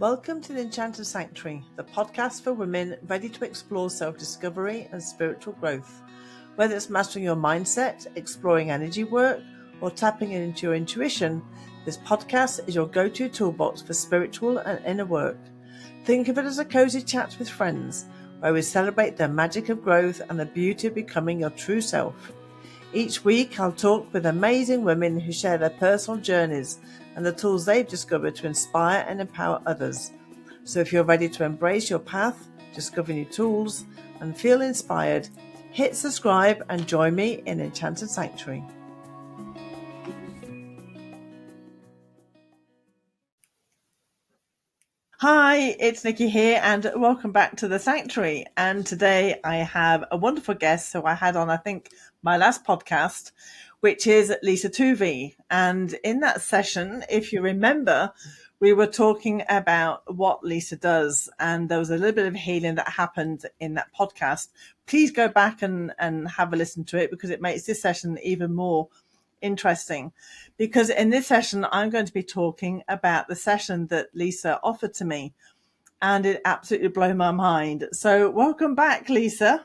Welcome to the Enchanted Sanctuary, the podcast for women ready to explore self-discovery and spiritual growth. Whether it's mastering your mindset, exploring energy work, or tapping into your intuition, this podcast is your go-to toolbox for spiritual and inner work. Think of it as a cozy chat with friends, where we celebrate the magic of growth and the beauty of becoming your true self. Each week, I'll talk with amazing women who share their personal journeys and the tools they've discovered to inspire and empower others. So if you're ready to embrace your path, discover new tools, and feel inspired, hit subscribe and join me in Enchanted Sanctuary. Hi, it's Nikki here and welcome back to the Sanctuary. And today I have a wonderful guest who I had on, I think, my last podcast, which is Lisa Toovey. And in that session, if you remember, we were talking about what Lisa does, and there was a little bit of healing that happened in that podcast. Please go back and have a listen to it because it makes this session even more interesting. Because in this session, I'm going to be talking about the session that Lisa offered to me, and it absolutely blew my mind. So welcome back, Lisa.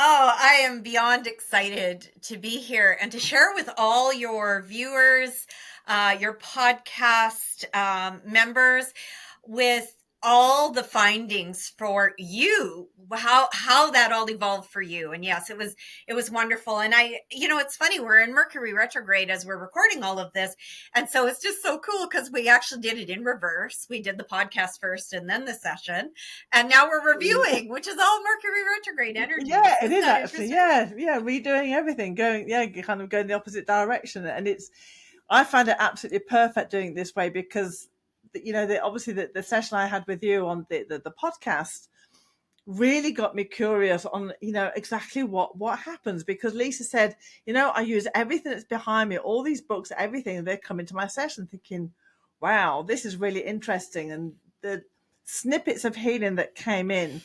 Oh, I am beyond excited to be here and to share with all your viewers, your podcast members, with all the findings for you, how that all evolved for you. And yes, it was wonderful. And it's funny, we're in Mercury retrograde as we're recording all of this. And so it's just so cool because we actually did it in reverse. We did the podcast first and then the session. And now we're reviewing, which is all Mercury retrograde energy. Yeah, it is actually. Yeah. Redoing everything, going the opposite direction. And I find it absolutely perfect doing it this way because, obviously the session I had with you on the podcast really got me curious on, exactly what happens, because Lisa said, I use everything that's behind me, all these books, everything, they come into my session thinking, wow, this is really interesting. And the snippets of healing that came in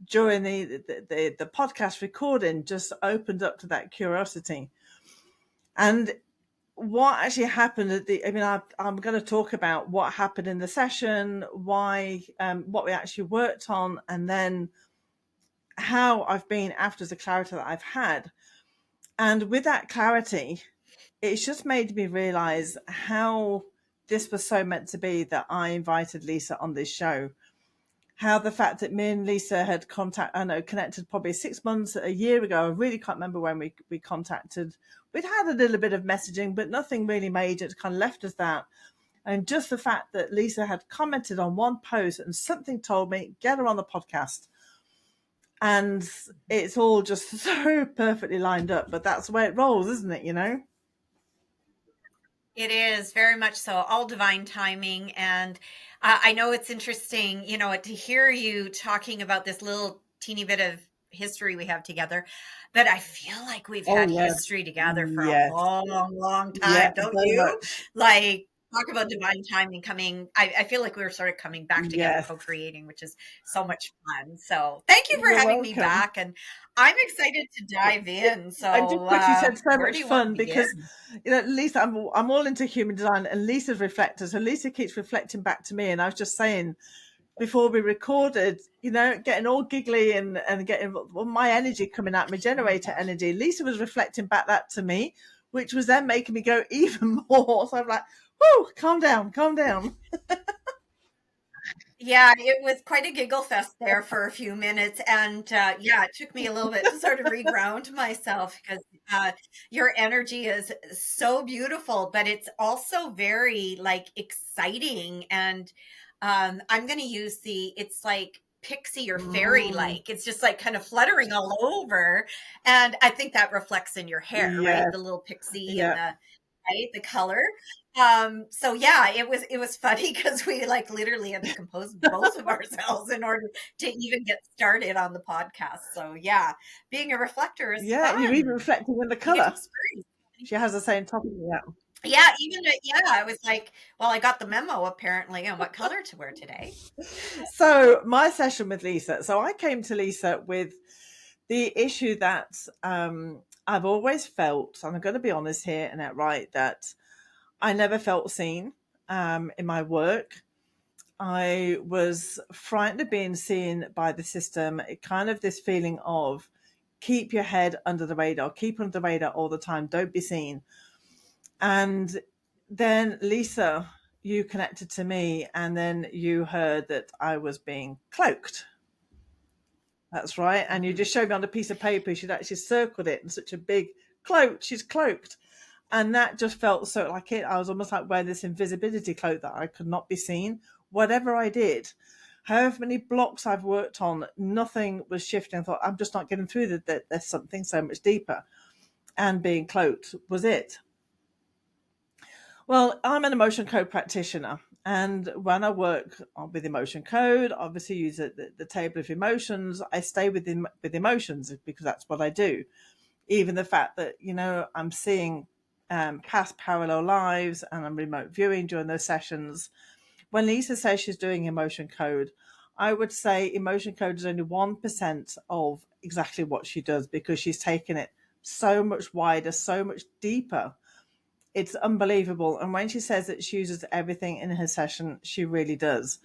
during the podcast recording just opened up to that curiosity. And what actually happened I'm going to talk about what happened in the session, why, what we actually worked on, and then how I've been after the clarity that I've had. And with that clarity, it's just made me realize how this was so meant to be, that I invited Lisa on this show. How the fact that me and Lisa had connected probably 6 months, a year ago. I really can't remember when we contacted. We'd had a little bit of messaging, but nothing really major. It kind of left us that. And just the fact that Lisa had commented on one post and something told me, get her on the podcast. And it's all just so perfectly lined up. But that's the way it rolls, isn't it, It is very much so, all divine timing. And I know it's interesting, to hear you talking about this little teeny bit of history we have together, but I feel like we've had history together for a long time, don't you? Much. Like, talk about divine timing coming. I feel like we were sort of coming back together, co-creating, which is so much fun. So thank you for having me back. And I'm excited to dive in. So I just quickly said so much fun because, Lisa, I'm all into human design, and Lisa's reflector. So Lisa keeps reflecting back to me, and I was just saying before we recorded, getting all giggly and getting my energy coming out, my generator energy. Lisa was reflecting back that to me, which was then making me go even more. So I'm like, whoo, calm down. Yeah, it was quite a giggle fest there for a few minutes. And it took me a little bit to sort of reground myself because your energy is so beautiful, but it's also very exciting. And I'm going to use it's like pixie or fairy like. It's just like kind of fluttering all over. And I think that reflects in your hair, right? The little pixie and the color. It was funny because we literally had to compose both of ourselves in order to even get started on the podcast. So yeah, being a reflector is fun. You're even reflecting in the color. She has the same topic. I was like, well, I got the memo apparently on what color to wear today. So my session with Lisa. So I came to Lisa with the issue that I've always felt, and I'm going to be honest here and outright, that I never felt seen. in my work. I was frightened of being seen by the system. It kind of this feeling of keep your head under the radar, keep under the radar all the time, don't be seen. And then Lisa, you connected to me, and then you heard that I was being cloaked. That's right. And you Mm-hmm. just showed me on a piece of paper, she'd actually circled it in such a big cloak. She's cloaked. And that just felt so like it. I was almost like wearing this invisibility cloak that I could not be seen. Whatever I did, however many blocks I've worked on, nothing was shifting. I thought, I'm just not getting through that. There's something so much deeper. And being cloaked was it. Well, I'm an emotion code practitioner. And when I work with emotion code, obviously use the table of emotions, I stay with emotions because that's what I do. Even the fact that, I'm seeing past parallel lives and I'm remote viewing during those sessions. When Lisa says she's doing emotion code, I would say emotion code is only 1% of exactly what she does because she's taken it so much wider, so much deeper. It's unbelievable. And when she says that she uses everything in her session, she really does.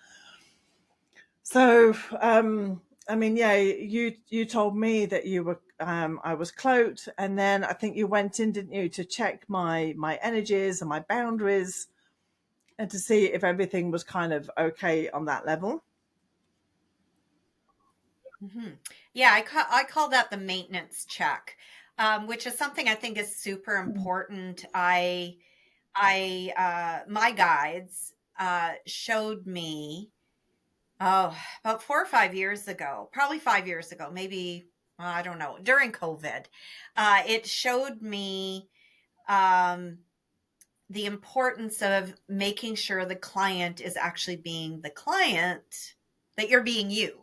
So, yeah, you told me that you were I was cloaked, and then I think you went in, didn't you, to check my energies and my boundaries, and to see if everything was kind of okay on that level. Mm-hmm. Yeah, I call that the maintenance check, which is something I think is super important. My guides showed me, about 4 or 5 years ago, probably 5 years ago, maybe, I don't know, during COVID, it showed me um, the importance of making sure the client is actually being the client, that you're being you,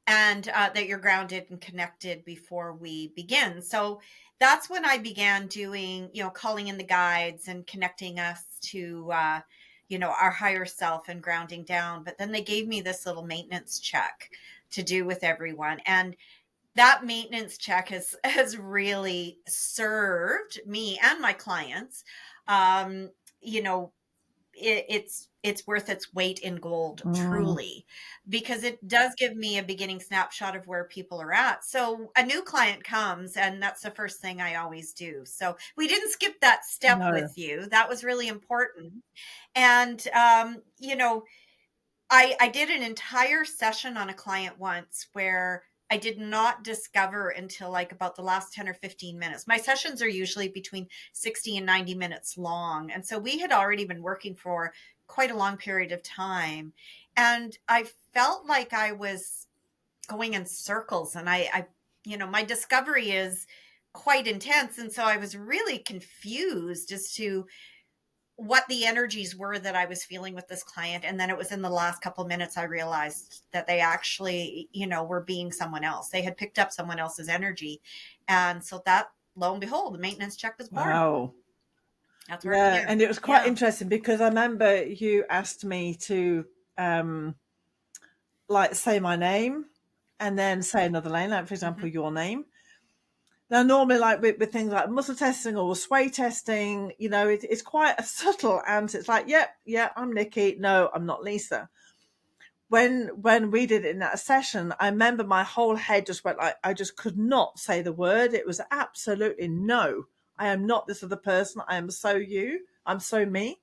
and that you're grounded and connected before we begin. So that's when I began doing, calling in the guides and connecting us to, our higher self and grounding down. But then they gave me this little maintenance check to do with everyone. And that maintenance check has really served me and my clients. Um, you know, it's worth its weight in gold, Mm, truly, because it does give me a beginning snapshot of where people are at. So a new client comes, and that's the first thing I always do. So we didn't skip that step no, with you. That was really important. And I did an entire session on a client once where I did not discover until like about the last 10 or 15 minutes. My sessions are usually between 60 and 90 minutes long. And so we had already been working for quite a long period of time. And I felt like I was going in circles, and my discovery is quite intense. And so I was really confused as to what the energies were that I was feeling with this client. And then it was in the last couple of minutes I realized that they actually, were being someone else. They had picked up someone else's energy. And so that, lo and behold, the maintenance check was born. wow. That's where it Yeah, began. and it was quite Yeah. interesting because I remember you asked me to um like say my name and then say another name, like for Mm-hmm. example, your name. Now, normally, like with things like muscle testing or sway testing, it's quite a subtle answer. It's like, yep, yeah, I'm Nikki. No, I'm not Lisa. When we did it in that session, I remember my whole head just went like, I just could not say the word. It was absolutely no. I am not this other person. I am so you. I'm so me.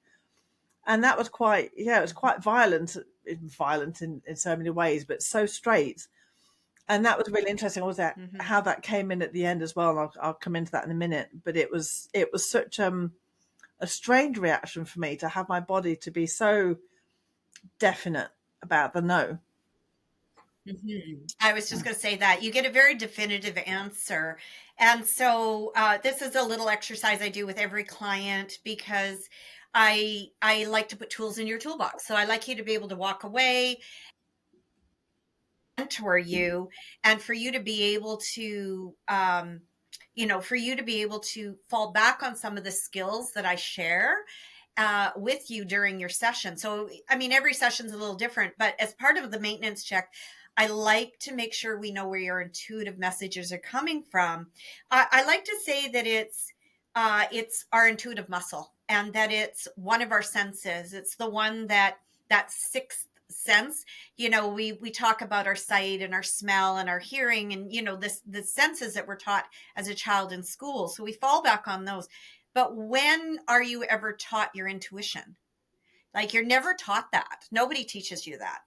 And that was quite, yeah, it was quite violent in so many ways, but so straight. And that was really interesting. Was that Mm-hmm. how that came in at the end as well? And I'll come into that in a minute. But it was such a strange reaction for me to have my body to be so definite about the no. Mm-hmm. I was just going to say that you get a very definitive answer. And so this is a little exercise I do with every client because I like to put tools in your toolbox. So I like you to be able to walk away, mentor you, and for you to be able to fall back on some of the skills that I share with you during your session. So I mean, every session's a little different, but as part of the maintenance check, I like to make sure we know where your intuitive messages are coming from. I like to say that it's our intuitive muscle. and that it's one of our senses. It's the one that sixth sense. We talk about our sight and our smell and our hearing, and the senses that we're taught as a child in school. So we fall back on those. But when are you ever taught your intuition? Like, you're never taught that. Nobody teaches you that.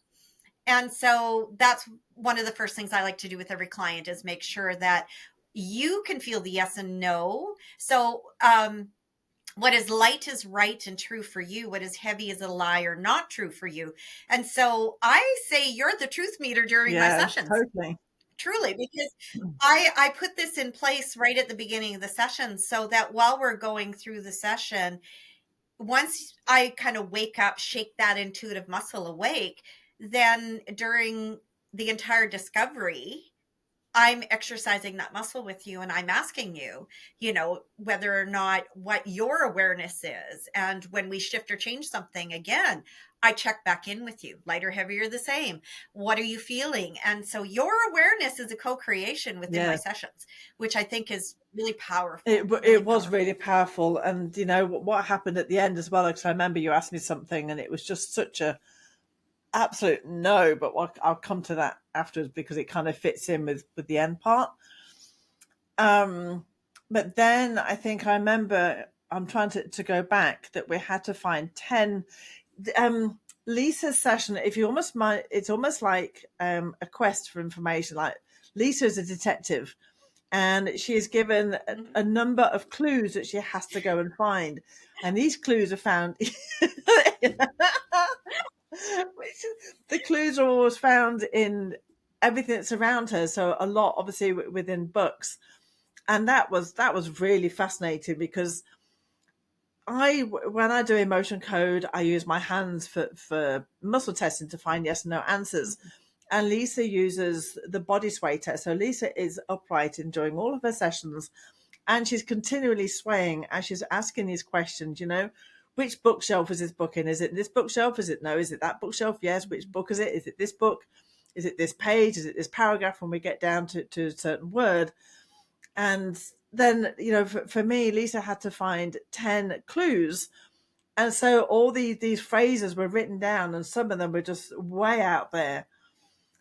And so that's one of the first things I like to do with every client, is make sure that you can feel the yes and no. So what is light is right and true for you. What is heavy is a lie or not true for you. And so I say you're the truth meter during my sessions. Totally. Truly, because I put this in place right at the beginning of the session, so that while we're going through the session, once I kind of wake up, shake that intuitive muscle awake, then during the entire discovery, I'm exercising that muscle with you, and I'm asking you, whether or not what your awareness is. And when we shift or change something again, I check back in with you. Lighter, heavier, the same. What are you feeling? And so your awareness is a co-creation within my sessions, which I think is really powerful. It was really powerful. And what happened at the end as well, because I remember you asked me something and it was just such a absolute no, but I'll come to that afterwards because it kind of fits in with the end part. But then I think I remember, I'm trying to go back, that we had to find 10. Lisa's session, if you almost mind, it's almost like a quest for information. Like, Lisa is a detective, and she is given a number of clues that she has to go and find, and these clues are found. The clues are always found in everything that's around her. So a lot, obviously, within books, and that was really fascinating, because when I do emotion code, I use my hands for muscle testing to find yes and no answers. And Lisa uses the body sway test. So Lisa is upright and during all of her sessions, and she's continually swaying as she's asking these questions, which bookshelf is this book in? Is it this bookshelf? Is it no? Is it that bookshelf? Yes. Which book is it? Is it this book? Is it this page? Is it this paragraph when we get down to a certain word? And then, for me, Lisa had to find 10 clues. And so all these phrases were written down, and some of them were just way out there.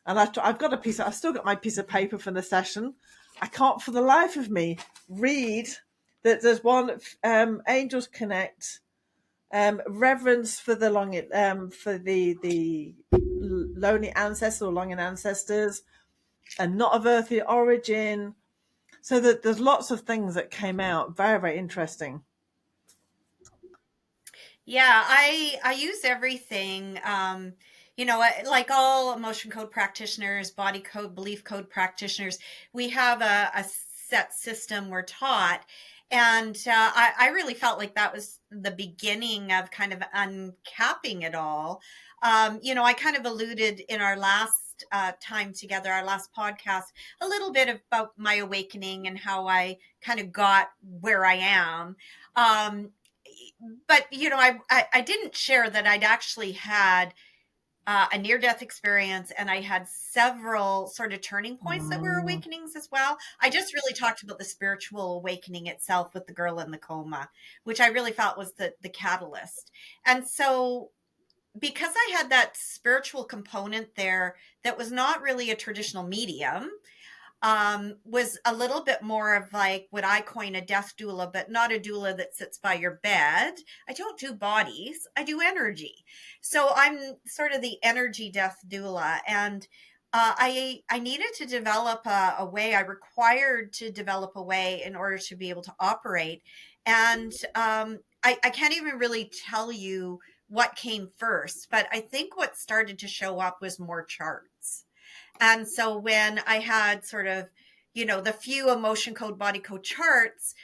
And I've got I've still got my piece of paper from the session. I can't for the life of me read that. There's one, Angels Connect, reverence for the the lonely ancestors or longing ancestors, and not of earthly origin. So that there's lots of things that came out. Very, very interesting. Yeah, I use everything. Like all emotion code practitioners, body code, belief code practitioners, we have a set system we're taught. And I really felt like that was the beginning of kind of uncapping it all. I kind of alluded in our last time together, our last podcast, a little bit about my awakening and how I kind of got where I am. But I didn't share that I'd actually had a near-death experience, and I had several sort of turning points that were awakenings as well. I just really talked about the spiritual awakening itself with the girl in the coma, which I really felt was the catalyst. And so, because I had that spiritual component there that was not really a traditional medium, was a little bit more of like what I coin a death doula, but not a doula that sits by your bed. I don't do bodies, I do energy. So I'm sort of the energy death doula. And I needed to develop a way, I required to develop a way in order to be able to operate. And I can't even really tell you what came first, but I think what started to show up was more charts. And so when I had sort of, the few emotion code, body code charts,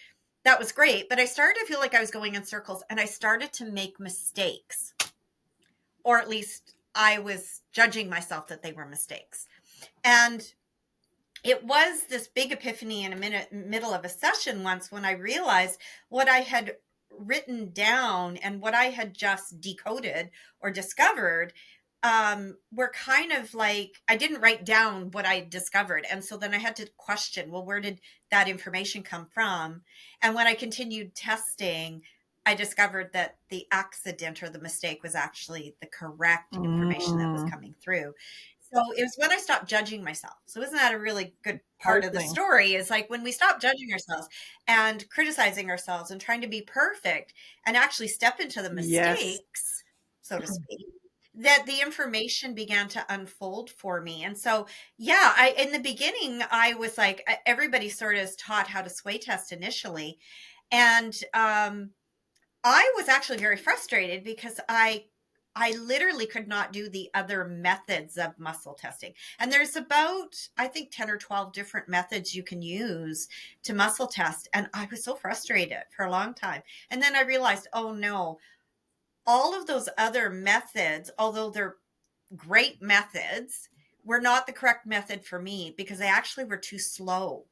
that was great. But I started to feel like I was going in circles, and I started to make mistakes, or at least I was judging myself that they were mistakes. And it was this big epiphany in a middle of a session once, when I realized what I had written down and what I had just decoded or discovered were kind of like, I didn't write down what I discovered. And so then I had to question, well, where did that information come from? And when I continued testing, I discovered that the accident or the mistake was actually the correct information that was Mm, coming through. So it was when I stopped judging myself. So isn't that a really good part of the totally. story? Is like when we stop judging ourselves and criticizing ourselves and trying to be perfect and actually step into the Yes. mistakes, so to speak, that the information began to unfold for me. And so, yeah, I in the beginning, I was like, everybody sort of is taught how to sway test initially. And I was actually very frustrated because I literally could not do the other methods of muscle testing. And there's about, I think, 10 or 12 different methods you can use to muscle test. And I was so frustrated for a long time. And then I realized, oh no, all of those other methods, although they're great methods, were not the correct method for me because they actually were too slow.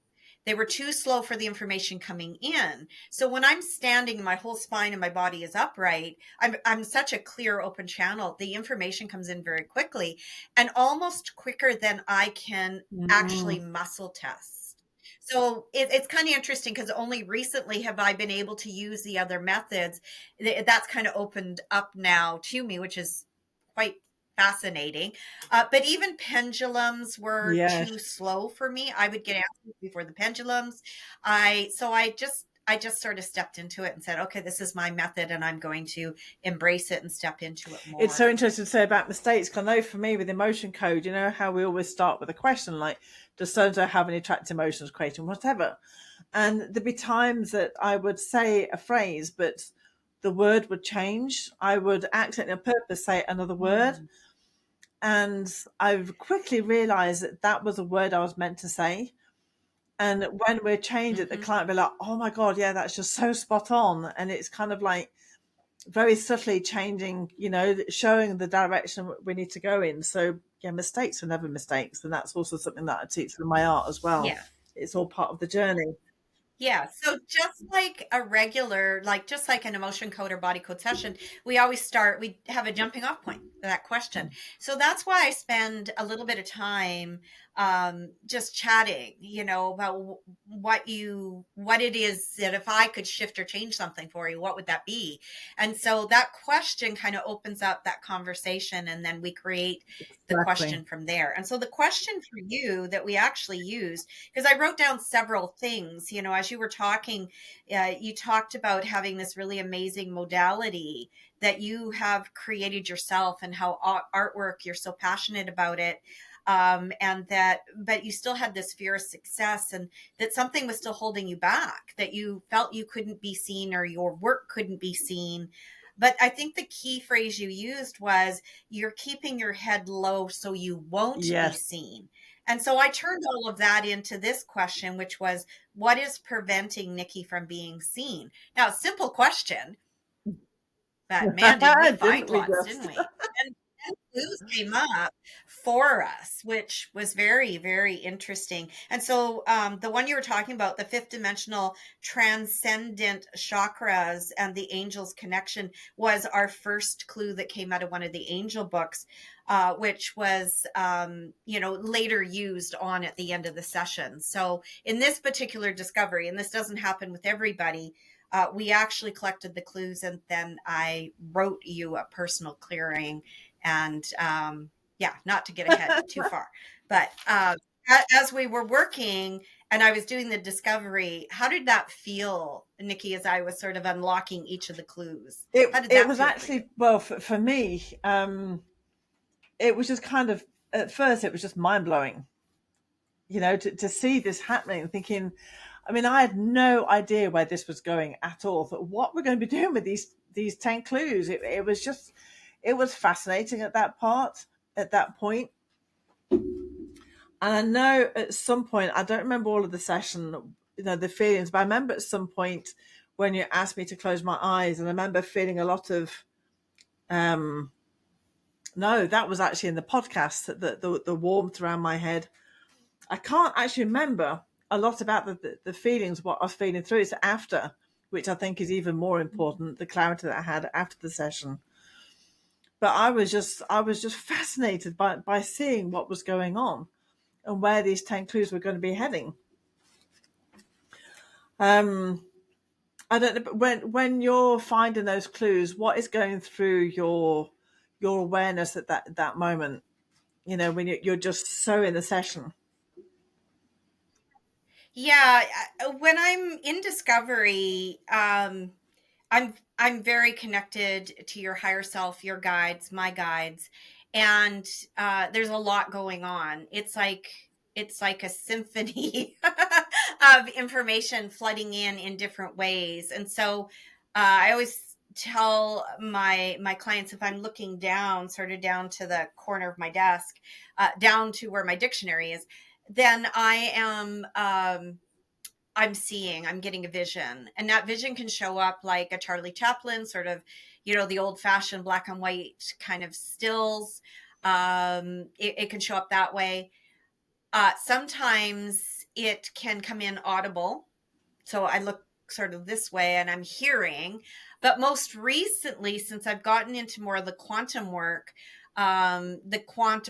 They were too slow for the information coming in. So when I'm standing, my whole spine and my body is upright. I'm such a clear, open channel. The information comes in very quickly and almost quicker than I can actually Mm, muscle test. So it's kind of interesting because only recently have I been able to use the other methods. That's kind of opened up now to me, which is quite fascinating. But even pendulums were too yes. slow for me. I would get answers before the pendulums. I just sort of stepped into it and said, okay, this is my method and I'm going to embrace it and step into it It's so more. interesting to say about mistakes. 'Cause I know for me with emotion code, you know how we always start with a question like, does so and so have any trapped emotions, creating whatever? And there'd be times that I would say a phrase, but the word would change. I would accidentally on purpose say another word. Mm, And I've quickly realized that that was a word I was meant to say. And when we change it, the hmm client will be like, oh my God, yeah, that's just so spot on. And it's kind of like very subtly changing, showing the direction we need to go in. So, yeah, mistakes are never mistakes. And that's also something that I teach with my art as well. Yeah. It's all part of the journey. Yeah, so just like a regular, like just like an emotion code or body code session, we have a jumping off point for that question. So that's why I spend a little bit of time just chatting, about what it is that if I could shift or change something for you, what would that be? And so that question kind of opens up that conversation and then we create the Exactly. question from there. And so the question for you that we actually used because I wrote down several things. As you were talking, you talked about having this really amazing modality that you have created yourself and how artwork, you're so passionate about it. But you still had this fear of success and that something was still holding you back, that you felt you couldn't be seen or your work couldn't be seen. But I think the key phrase you used was you're keeping your head low so you won't be Yes. seen. And so I turned all of that into this question, which was, what is preventing Nikki from being seen? Now, simple question, but man, did we Didn't find we lots, just? didn't we? And clues came up for us, which was very, very interesting. And so the one you were talking about, the fifth dimensional transcendent chakras and the angel's connection, was our first clue that came out of one of the angel books, which was, later used on at the end of the session. So in this particular discovery, and this doesn't happen with everybody, we actually collected the clues and then I wrote you a personal clearing and yeah, not to get ahead too far, but as we were working and I was doing the discovery, how did that feel, Nikki, as I was sort of unlocking each of the clues? How did It that was feel for you? actually, well, for me, it was just kind of, at first, it was just mind blowing, to see this happening, thinking, I mean, I had no idea where this was going at all. But what we're going to be doing with these 10 clues, it was just, it was fascinating at that point. And I know at some point, I don't remember all of the session, the feelings, but I remember at some point when you asked me to close my eyes, and I remember feeling a lot of, um, no, that was actually in the podcast, the warmth around my head. I can't actually remember a lot about the feelings, what I was feeling through. It's after, which I think is even more important, the clarity that I had after the session. But I was just fascinated by seeing what was going on and where these 10 clues were going to be heading. Um, I don't know, but when you're finding those clues, what is going through your awareness at that moment? You know, when you're just so in the session. Yeah, when I'm in discovery, I'm very connected to your higher self, your guides, my guides, and there's a lot going on. It's like a symphony of information flooding in different ways, and so I always tell my clients, if I'm looking down, sort of down to the corner of my desk, down to where my dictionary is, then I'm getting a vision. And that vision can show up like a Charlie Chaplin, sort of, the old fashioned black and white kind of stills. It can show up that way. Sometimes it can come in audible. So I look sort of this way and I'm hearing. But most recently, since I've gotten into more of the quantum work, the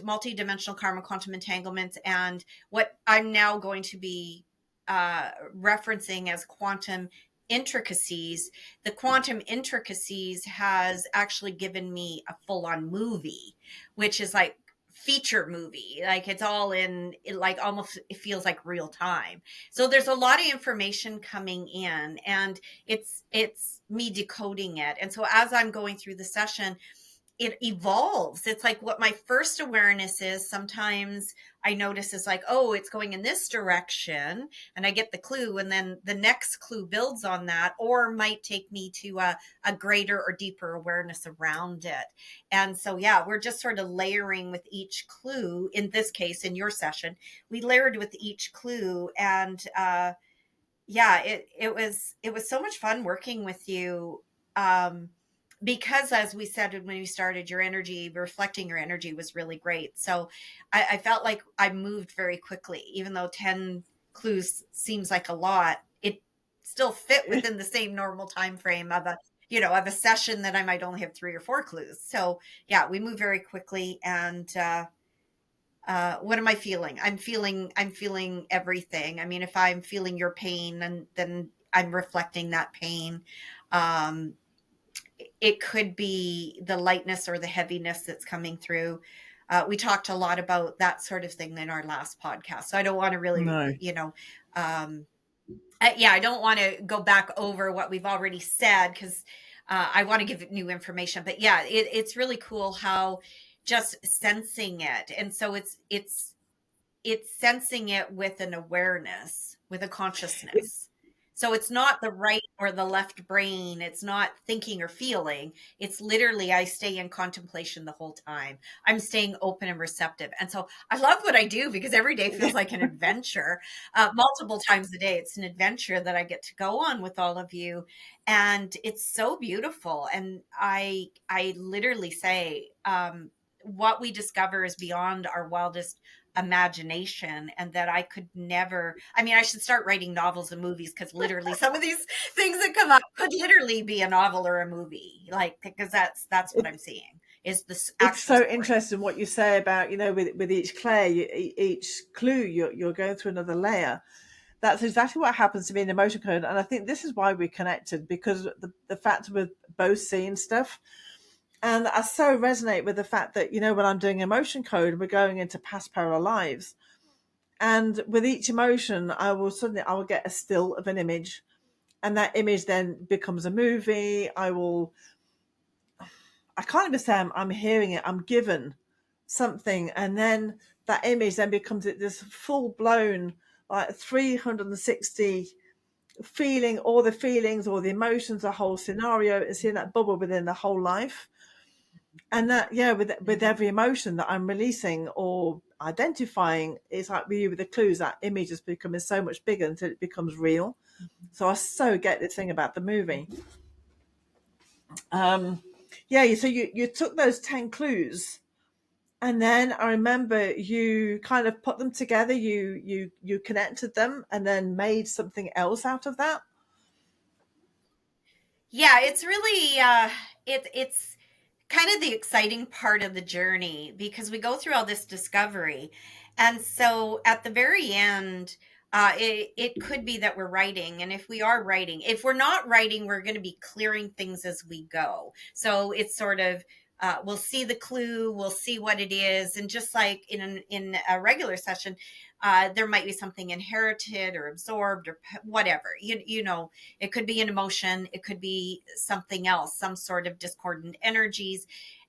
multi-dimensional karma, quantum entanglements, and what I'm now going to be referencing as quantum intricacies. The quantum intricacies has actually given me a full-on movie, which is like feature movie. Like it's all in, like almost it feels like real time. So there's a lot of information coming in, and it's me decoding it. And so as I'm going through the session, it evolves. It's like what my first awareness is. Sometimes I notice is like, oh, it's going in this direction, and I get the clue, and then the next clue builds on that, or might take me to a greater or deeper awareness around it. And so, yeah, we're just sort of layering with each clue. In this case, in your session, we layered with each clue, and yeah, it was so much fun working with you. Because as we said when we started, your energy, reflecting your energy was really great. So I felt like I moved very quickly, even though 10 clues seems like a lot, it still fit within the same normal time frame of a session that I might only have 3 or 4 clues. So yeah, we moved very quickly. And what am I feeling? I'm feeling everything. I mean, if I'm feeling your pain, then I'm reflecting that pain. Um, it could be the lightness or the heaviness that's coming through. We talked a lot about that sort of thing in our last podcast. So I don't want to really, No, um, yeah, I don't want to go back over what we've already said, because I want to give new information. But yeah, it's really cool how just sensing it. And so it's sensing it with an awareness, with a consciousness. So it's not the right or the left brain. It's not thinking or feeling. It's literally, I stay in contemplation the whole time. I'm staying open and receptive. And so I love what I do, because every day feels like an adventure. Multiple times a day, it's an adventure that I get to go on with all of you. And it's so beautiful. And I literally say, what we discover is beyond our wildest imagination, and that I could never, I mean, I should start writing novels and movies, because literally some of these things that come up could literally be a novel or a movie, like, because that's what I'm seeing is this it's actual so story. interesting what you say about, with each clay, each clue, you're going through another layer. That's exactly what happens to me in emotion code, and I think this is why we connected, because the fact we're both seeing stuff. And I so resonate with the fact that, when I'm doing emotion code, we're going into past parallel lives. And with each emotion, I will get a still of an image. And that image then becomes a movie. I can't even say I'm hearing it. I'm given something. And then that image then becomes this full blown, like 360 feeling, all the feelings, all the emotions, the whole scenario, and seeing that bubble within the whole life. And that, yeah, with every emotion that I'm releasing or identifying, it's like with you with the clues, that image is becoming so much bigger until it becomes real. So I so get this thing about the movie. um yeah, so you took those 10 clues, and then I remember you kind of put them together, you connected them and then made something else out of that. Yeah, it's really it's kind of the exciting part of the journey, because we go through all this discovery. And so at the very end, It could be that we're writing. And if we are writing, if we're not writing, we're going to be clearing things as we go. So it's sort of, we'll see the clue, we'll see what it is. And just like in a regular session, there might be something inherited or absorbed or whatever, you know, it could be an emotion. It could be something else, some sort of discordant energies.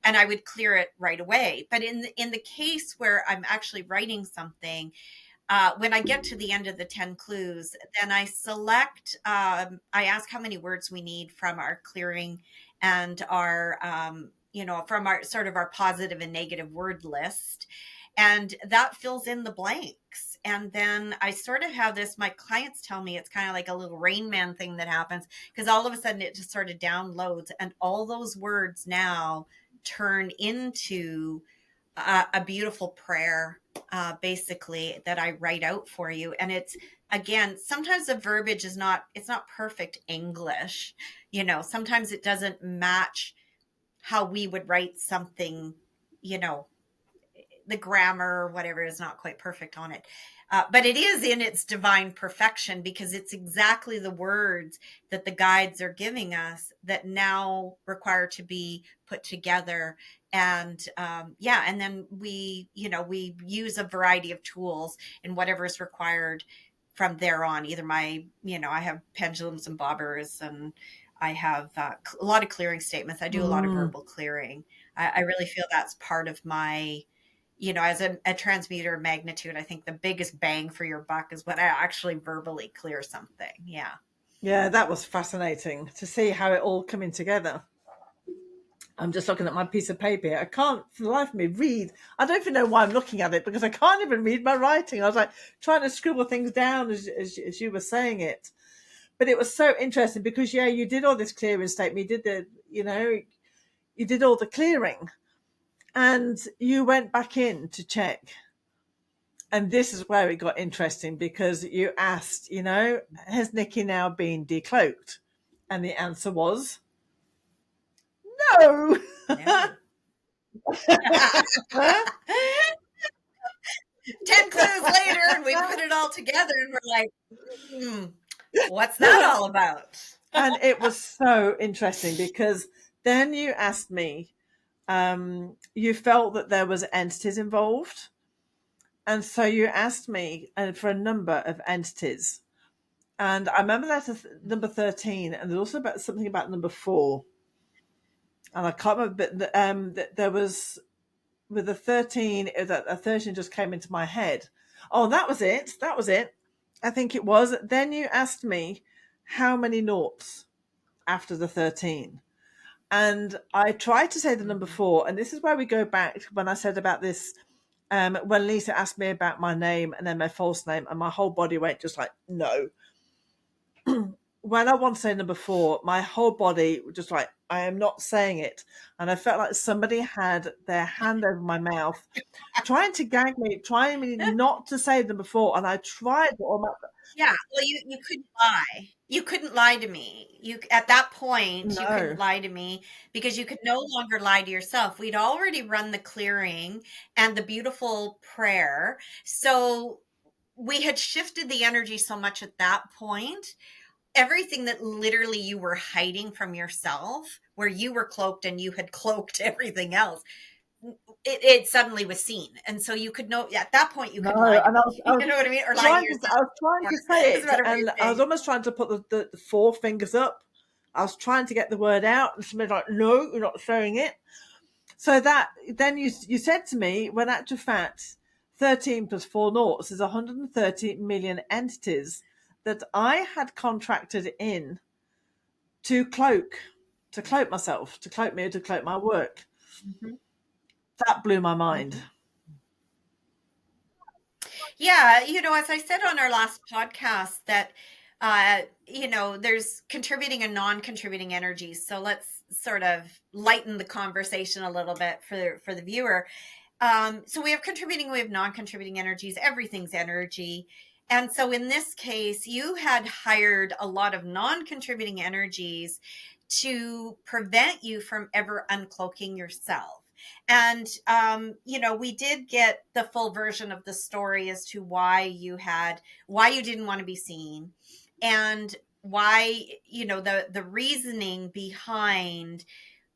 And I would clear it right away. But in the case where I'm actually writing something, when I get to the end of the 10 clues, then I select, I ask how many words we need from our clearing and our, you know, from our sort of our positive and negative word list. And that fills in the blanks. And then I sort of have this, my clients tell me it's kind of like a little Rain Man thing that happens, because all of a sudden it just sort of downloads, and all those words now turn into a beautiful prayer, basically, that I write out for you. And it's, again, sometimes the verbiage is not, it's not perfect English. You know, sometimes it doesn't match how we would write something, you know, the grammar or whatever is not quite perfect on it. But it is in its divine perfection, because it's exactly the words that the guides are giving us that now require to be put together. And yeah, and then we, you know, we use a variety of tools in whatever is required from there on. Either my, you know, I have pendulums and bobbers, and I have a lot of clearing statements. I do a lot of verbal clearing. I really feel that's part of my, you know, as a transmuter magnitude, I think the biggest bang for your buck is when I actually verbally clear something. Yeah. Yeah, that was fascinating to see how it all coming together. I'm just looking at my piece of paper here. I can't for the life of me read. I don't even know why I'm looking at it, because I can't even read my writing. I was like trying to scribble things down as you were saying it. But it was so interesting because, yeah, you did all this clearing statement. You did the, you know, you did all the clearing, and you went back in to check. And this is where it got interesting, because you asked, you know, has Nikki now been decloaked? And the answer was no. No. 10 clues later, and we put it all together, and we're like, what's that all about? And it was so interesting, because then you asked me, you felt that there was entities involved. And so you asked me for a number of entities. And I remember that as number 13, and there's also something about number 4. And I can't remember, but there was, with the 13, a 13 just came into my head. Oh, that was it. That was it. I think it was. Then you asked me how many noughts after the 13. And I tried to say the number 4. And this is where we go back to when I said about this, when Lisa asked me about my name and then my false name, and my whole body went just like, no. When I want to say number 4, my whole body was just like, I am not saying it. And I felt like somebody had their hand over my mouth, trying to gag me, trying me not to say number 4. And I tried. Yeah. Well, you couldn't lie. You couldn't lie to me. You, at that point, you couldn't No. lie to me, because you could no longer lie to yourself. We'd already run the clearing and the beautiful prayer. So we had shifted the energy so much at that point. Everything that literally you were hiding from yourself, where you were cloaked and you had cloaked everything else, it suddenly was seen. And so you could know, at that point, you could lie to And me. You know what I mean? Or lie to yourself. I was trying to say It's a it, better way and of I was saying. almost trying to put the 4 fingers up. I was trying to get the word out, and somebody's like, no, you're not saying it. So that then you said to me, when actual fact, 13 plus 4 noughts is 130 million entities that I had contracted in to cloak myself, to cloak me, to cloak my work. Mhm. That blew my mind. Mhm. Yeah, you know, as I said on our last podcast, that you know, there's contributing and non-contributing energies. So let's sort of lighten the conversation a little bit for the viewer. So we have contributing, we have non-contributing energies. Everything's energy. And so in this case, you had hired a lot of non-contributing energies to prevent you from ever uncloaking yourself. And, we did get the full version of the story as to why you didn't want to be seen, and why, the reasoning behind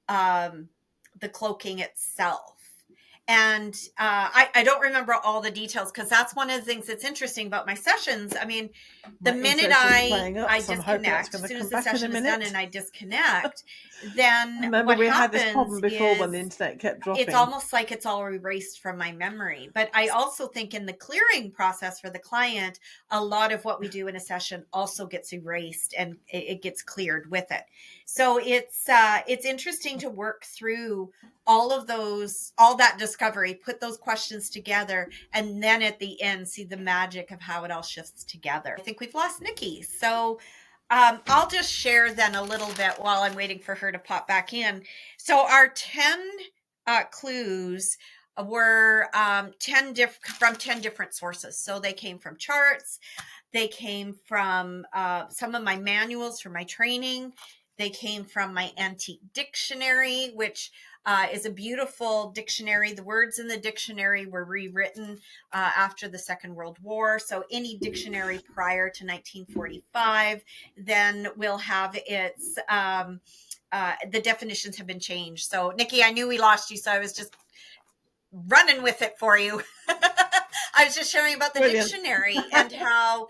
the cloaking itself. And I don't remember all the details, because that's one of the things that's interesting about my sessions. I mean, the My minute internet's just playing up, I so I'm hoping that's disconnect, going as to soon come as the back in a session is done minute. and I disconnect, then Remember, what we had this problem happens before when the is internet kept it's dropping. almost like it's all erased from my memory. But I also think in the clearing process for the client, a lot of what we do in a session also gets erased, and it gets cleared with it. So it's interesting to work through all that discovery, put those questions together, and then at the end see the magic of how it all shifts together. I think we've lost Nikki. So I'll just share then a little bit while I'm waiting for her to pop back in. So our 10 clues were 10 different sources. So they came from charts, they came from some of my manuals for my training, they came from my antique dictionary, which is a beautiful dictionary. The words in the dictionary were rewritten after the Second World War. So any dictionary prior to 1945 then will have its the definitions have been changed. So Nikki, I knew we lost you, so I was just running with it for you. I was just sharing about the Brilliant. dictionary and how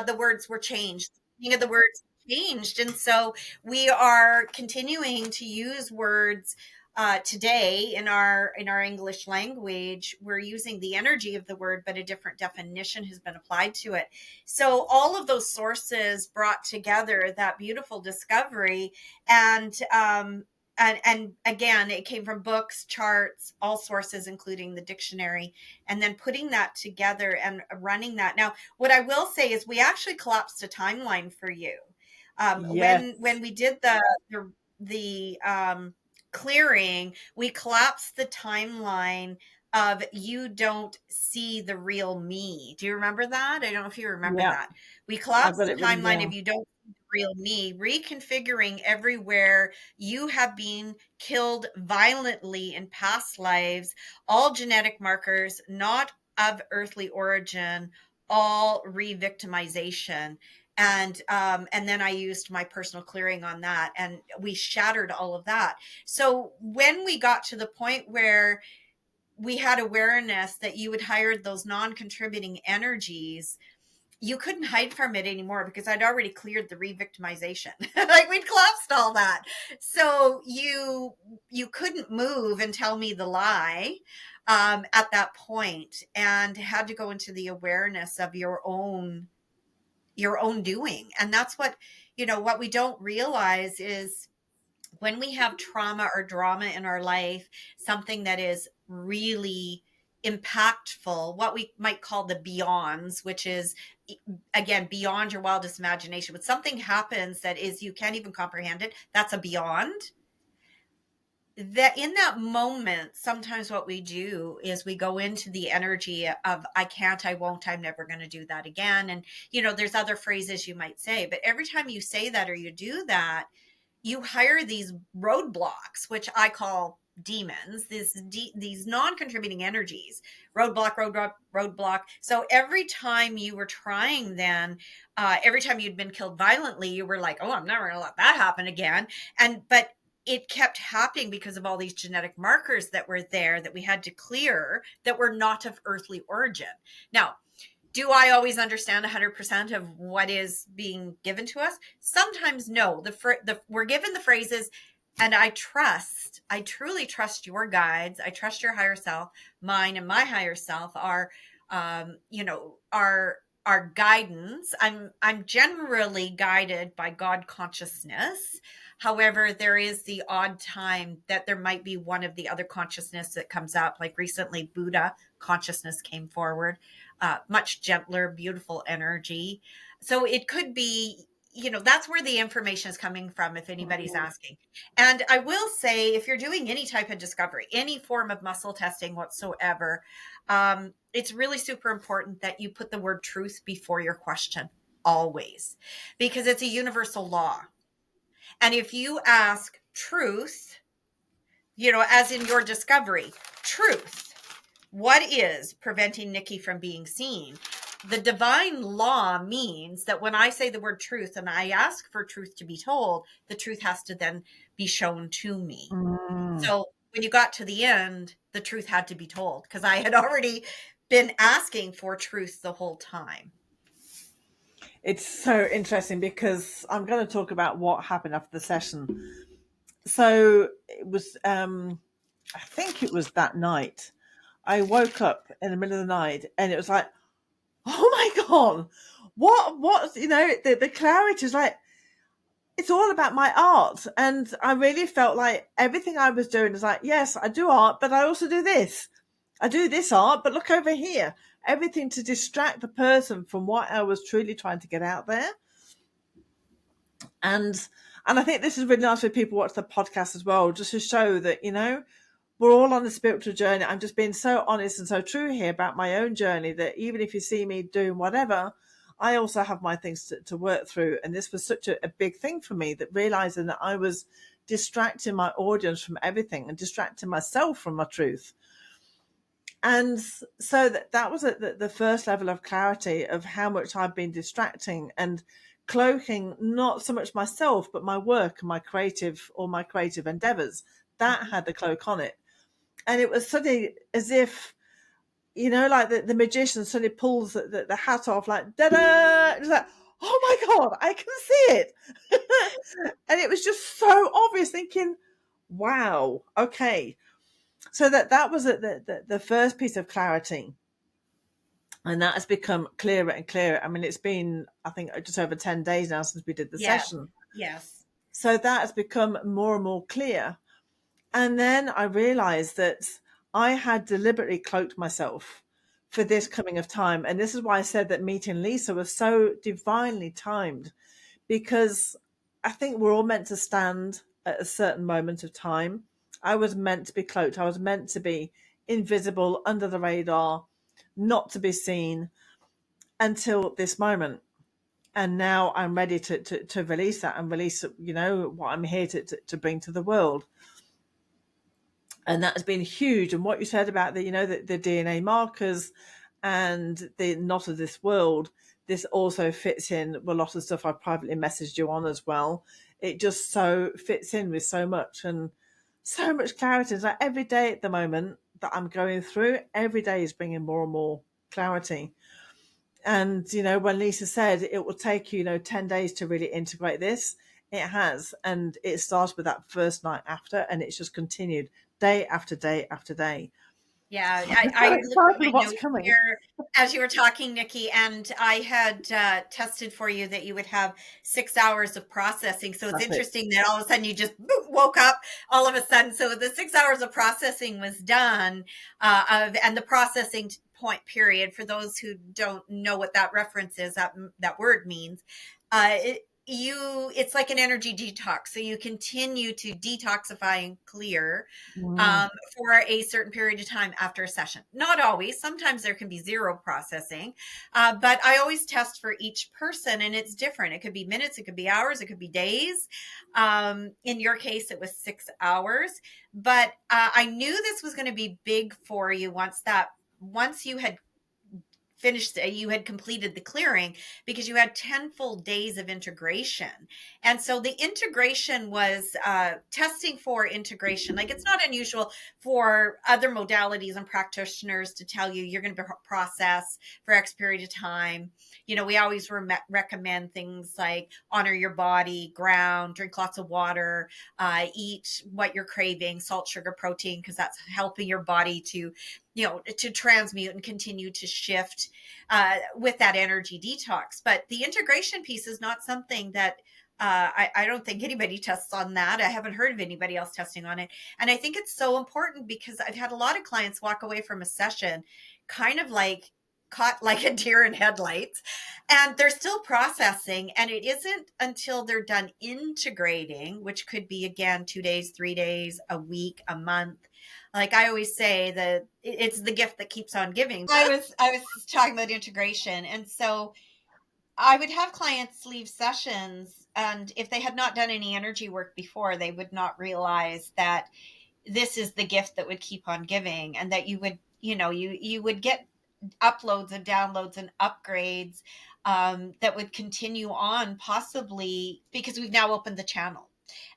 the words were changed. The words changed, and so we are continuing to use words today in our English language. We're using the energy of the word, but a different definition has been applied to it. So all of those sources brought together that beautiful discovery, and again, it came from books, charts, all sources, including the dictionary, and then putting that together and running that. Now, what I will say is we actually collapsed a timeline for you. Yes. When we did the clearing, we collapsed the timeline of you don't see the real me. Do you remember that? I don't know if you remember Yeah, that. We I've collapsed got the it written timeline of down. you don't see the real me, reconfiguring everywhere you have been killed violently in past lives, all genetic markers, not of earthly origin, all re-victimization. And then I used my personal clearing on that, and we shattered all of that. So when we got to the point where we had awareness that you had hired those non-contributing energies, you couldn't hide from it anymore, because I'd already cleared the re-victimization. Like, we'd collapsed all that. So you couldn't move and tell me the lie at that point, and had to go into the awareness of your own doing. And that's what we don't realize is, when we have trauma or drama in our life, something that is really impactful, what we might call the beyonds, which is, again, beyond your wildest imagination. When something happens that is, you can't even comprehend it, that's a beyond. That in that moment, sometimes what we do is we go into the energy of, I can't, I won't, I'm never going to do that again. And, there's other phrases you might say, but every time you say that or you do that, you hire these roadblocks, which I call demons, these non-contributing energies. Roadblock, roadblock, roadblock. So every time you were trying, then every time you'd been killed violently, you were like, oh, I'm never gonna let that happen again. But it kept happening because of all these genetic markers that were there that we had to clear, that were not of earthly origin. Now, do I always understand 100% of what is being given to us? Sometimes no. We're given the phrases, and I truly trust your guides. I trust your higher self. Mine and my higher self are, our guidance. I'm generally guided by God consciousness. However, there is the odd time that there might be one of the other consciousness that comes up. Like recently, Buddha consciousness came forward. Much gentler, beautiful energy. So it could be, that's where the information is coming from, if anybody's asking. And I will say, if you're doing any type of discovery, any form of muscle testing whatsoever, it's really super important that you put the word truth before your question, always, because it's a universal law. And if you ask truth, as in your discovery, truth. What is preventing Nikki from being seen? The divine law means that when I say the word truth and I ask for truth to be told, the truth has to then be shown to me. So when you got to the end, the truth had to be told because I had already been asking for truth the whole time. It's so interesting because I'm going to talk about what happened after the session. So it was, I think it was that night. I woke up in the middle of the night and it was like, oh my God, what, the clarity is like, it's all about my art. And I really felt like everything I was doing is like, yes, I do art, but I also do this. I do this art, but look over here. Everything to distract the person from what I was truly trying to get out there. And I think this is really nice for people watch the podcast as well, just to show that, we're all on a spiritual journey. I'm just being so honest and so true here about my own journey that even if you see me doing whatever, I also have my things to work through. And this was such a big thing for me, that realizing that I was distracting my audience from everything and distracting myself from my truth. And so that was the first level of clarity of how much I've been distracting and cloaking not so much myself, but my work and my creative endeavors. That had the cloak on it. And it was suddenly as if, like the magician suddenly pulls the hat off, like, da-da! It's like, oh my God, I can see it. And it was just so obvious, thinking, wow, okay. So that was the first piece of clarity. And that has become clearer and clearer. I mean, it's been, I think, just over 10 days now since we did the session. Yes. So that has become more and more clear. And then I realized that I had deliberately cloaked myself for this coming of time. And this is why I said that meeting Lisa was so divinely timed, because I think we're all meant to stand at a certain moment of time. I was meant to be cloaked. I was meant to be invisible, under the radar, not to be seen until this moment. And now I'm ready to release that and release, what I'm here to bring to the world. And that's been huge. And what you said about the DNA markers and the not of this world, this also fits in with a lot of stuff I privately messaged you on as well. It just so fits in with so much and so much clarity. It's like every day at the moment that I'm going through, every day is bringing more and more clarity. And, when Lisa said it will take you, 10 days to really integrate this, it has. And it started with that first night after, and it's just continued day after day after day. Yeah, So I'm I so looked at excited my what's notes coming. here as you were talking, Nikki, and I had tested for you that you would have 6 hours of processing. So it's That's it. interesting that all of a sudden you just woke up all of a sudden. So the 6 hours of processing was done, and the processing point period, for those who don't know what that reference is, that word means, it's like an energy detox. So you continue to detoxify and clear Mm. for a certain period of time after a session. Not always. Sometimes there can be zero processing, but I always test for each person, and it's different. It could be minutes, it could be hours, it could be days. In your case, it was 6 hours, but I knew this was going to be big for you once you had finished, you had completed the clearing, because you had 10 full days of integration. And so the integration was testing for integration. Like, it's not unusual for other modalities and practitioners to tell you you're going to process for X period of time. We always recommend things like honor your body, ground, drink lots of water, eat what you're craving, salt, sugar, protein, because that's helping your body to transmute and continue to shift with that energy detox. But the integration piece is not something that I don't think anybody tests on that. I haven't heard of anybody else testing on it. And I think it's so important because I've had a lot of clients walk away from a session kind of like caught like a deer in headlights, and they're still processing. And it isn't until they're done integrating, which could be, again, 2 days, 3 days, a week, a month. Like I always say, that it's the gift that keeps on giving. I was talking about integration, and so I would have clients leave sessions, and if they had not done any energy work before, they would not realize that this is the gift that would keep on giving, and that you would, you would get uploads and downloads and upgrades, that would continue on, possibly because we've now opened the channel.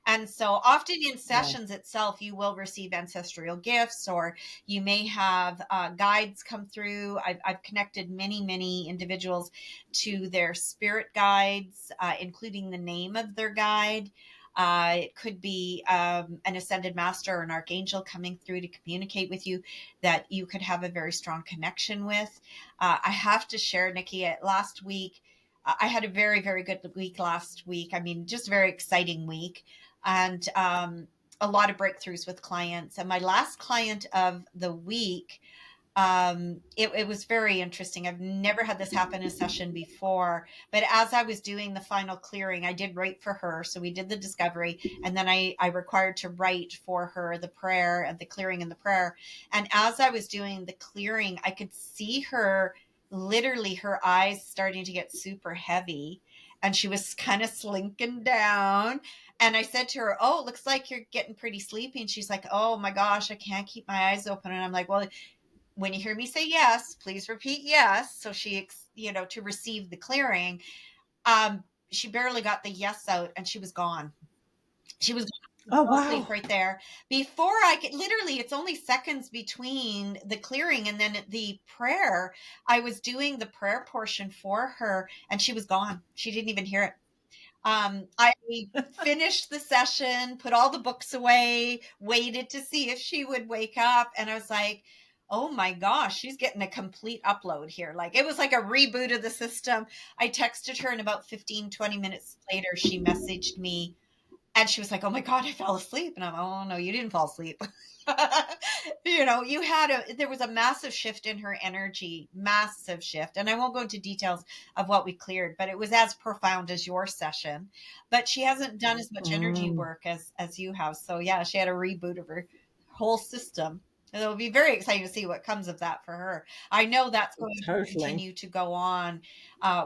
And so often in Yeah. sessions itself, you will receive ancestral gifts, or you may have guides come through. I've connected many individuals to their spirit guides, including the name of their guide. It could be an ascended master or an archangel coming through to communicate with you that you could have a very strong connection with. I have to share, Nikki, last week, I had a very good week last week. I mean, just a very exciting week, and a lot of breakthroughs with clients. And my last client of the week, it was very interesting. I've never had this happen in a session before, but as I was doing the final clearing, I did write for her. So we did the discovery, and then I required to write for her the prayer and the clearing and the prayer. And as I was doing the clearing, I could see her, literally her eyes starting to get super heavy, and she was kind of slinking down. And I said to her, "Oh, it looks like you're getting pretty sleepy." And she's like, "Oh my gosh, I can't keep my eyes open." And I'm like, "Well, when you hear me say yes, please repeat yes." So she, to receive the clearing, she barely got the yes out, and she was gone. She was Oh, asleep wow. right there. Before I could, literally, it's only seconds between the clearing and then the prayer. I was doing the prayer portion for her, and she was gone. She didn't even hear it. I finished the session, put all the books away, waited to see if she would wake up. And I was like, oh my gosh, she's getting a complete upload here. Like, it was like a reboot of the system. I texted her, and about 15-20 minutes later, she messaged me, and she was like, "Oh my God, I fell asleep." And I'm, "Oh no, you didn't fall asleep." There was a massive shift in her energy, massive shift. And I won't go into details of what we cleared, but it was as profound as your session. But she hasn't done as much energy Mm, work as you have. So yeah, she had a reboot of her whole system. And it'll be very exciting to see what comes of that for her. I know that's going to totally. continue to go on,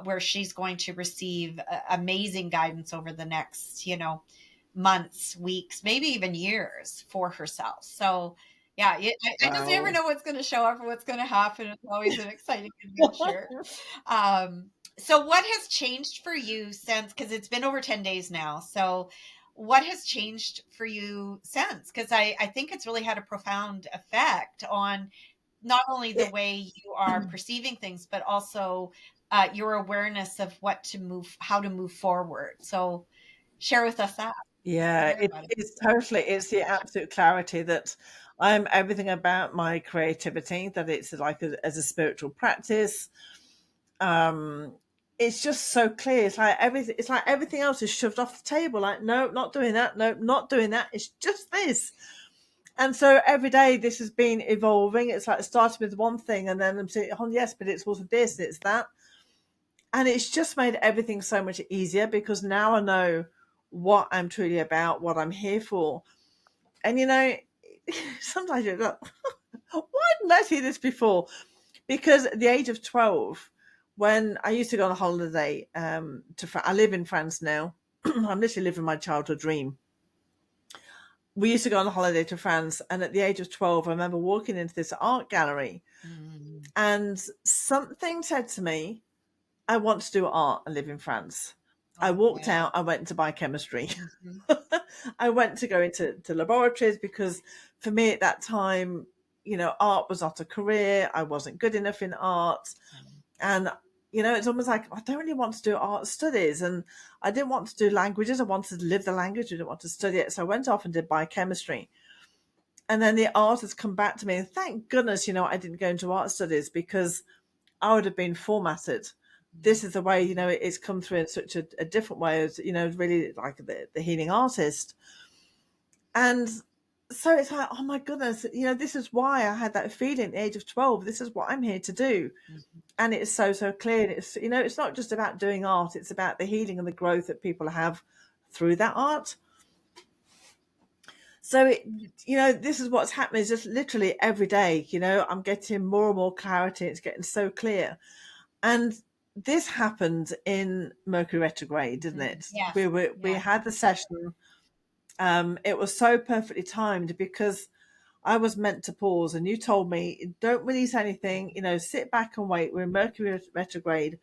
where she's going to receive amazing guidance over the next, months, weeks, maybe even years for herself. So, yeah, I just never Wow. know what's going to show up or what's going to happen. It's always an exciting adventure. Um, so, what has changed for you since? Because it's been over 10 days now. So, what has changed for you since? Because I think it's really had a profound effect on not only the It, way you are perceiving things, but also your awareness of how to move forward. So, share with us that. yeah, Hear about it. it's totally, it's the absolute clarity that I'm everything about my creativity, that it's like as a spiritual practice. Um, it's just so clear. It's like everything else is shoved off the table. Like, no, not doing that. No, not doing that. It's just this. And so every day this has been evolving. It's like starting with one thing, and then I'm saying, oh yes, but it's also this, it's that. And it's just made everything so much easier because now I know what I'm truly about, what I'm here for. And sometimes you're like, why didn't I see this before? Because at the age of 12, when I used to go on a holiday I live in France now. I'm literally living my childhood dream. We used to go on a holiday to France, and at the age of 12, I remember walking into this art gallery, Mm. and something said to me, I want to do art and live in France. I Oh, walked yeah. out, I went to biochemistry. Mhm. I went to go into laboratories because for me at that time, art was not a career. I wasn't good enough in art. And, it's almost like I don't really want to do art studies. And I didn't want to do languages. I wanted to live the language. I didn't want to study it. So I went off and did biochemistry. And then the art has come back to me. And thank goodness, I didn't go into art studies because I would have been formatted. This is the way, it's come through in such a different way as, really like the healing artist. And so it's like, oh my goodness, this is why I had that feeling at the age of 12. This is what I'm here to do. Mhm. And it's so clear. It's, it's not just about doing art, it's about the healing and the growth that people have through that art. So this is what's happening. Is just literally every day, I'm getting more and more clarity. It's getting so clear. And this happened in Mercury retrograde, didn't Mhm. it? Yes. We Yeah. had the session. It was so perfectly timed because I was meant to pause, and you told me, don't release anything, sit back and wait. We're in Mercury retrograde.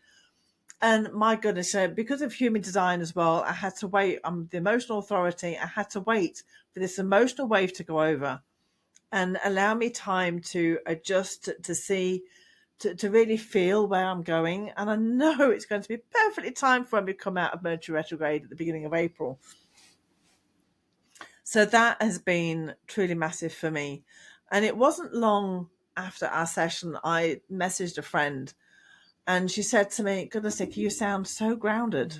And my goodness, because of human design as well, I had to wait. I'm the emotional authority. I had to wait for this emotional wave to go over and allow me time to adjust, to see, to really feel where I'm going. And I know it's going to be perfectly timed for when we come out of Mercury retrograde at the beginning of April. So that has been truly massive for me. And it wasn't long after our session, I messaged a friend and she said to me, goodness, Nick, you sound so grounded.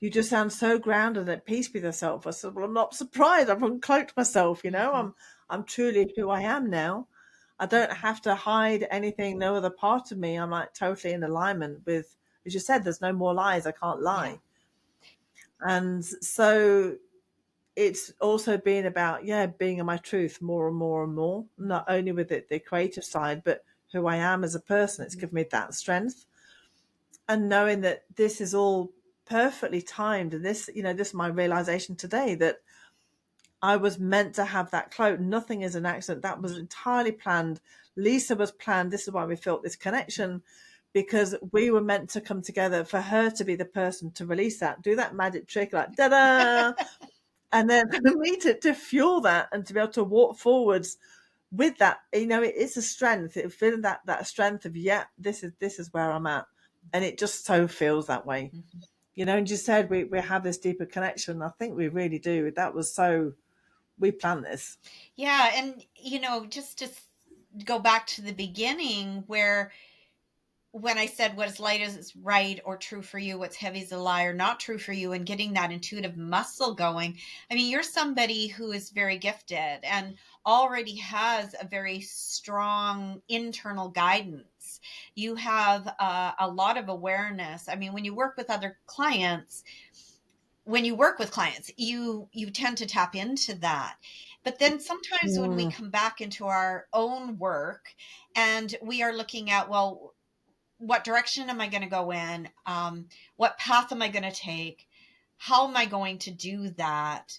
You just sound so grounded and at peace with yourself. I said, well, I'm not surprised. I've uncloaked myself, I'm truly who I am now. I don't have to hide anything, no other part of me. I'm like totally in alignment with, as you said, there's no more lies. I can't lie. Yeah. And so it's also been about, being in my truth more and more and more, not only with the creative side, but who I am as a person. It's given me that strength. And knowing that this is all perfectly timed. And this is my realization today that I was meant to have that cloak. Nothing is an accident. That was entirely planned. Lisa was planned. This is why we felt this connection, because we were meant to come together for her to be the person to release that, do that magic trick, like da-da, and then for me to fuel that and to be able to walk forwards with that. It's a strength. It feeling that strength of, this is where I'm at, and it just so feels that way. And you said we have this deeper connection. I think we really do. That was so, we planned this. Yeah. And, just to go back to the beginning where when I said what is light is right or true for you, what's heavy is a lie or not true for you, and getting that intuitive muscle going. I mean, you're somebody who is very gifted and already has a very strong internal guidance. You have a lot of awareness. I mean, when you work with other clients, you tend to tap into that. But then sometimes when we come back into our own work and we are looking at, well, what direction am I going to go in? What path am I going to take? How am I going to do that?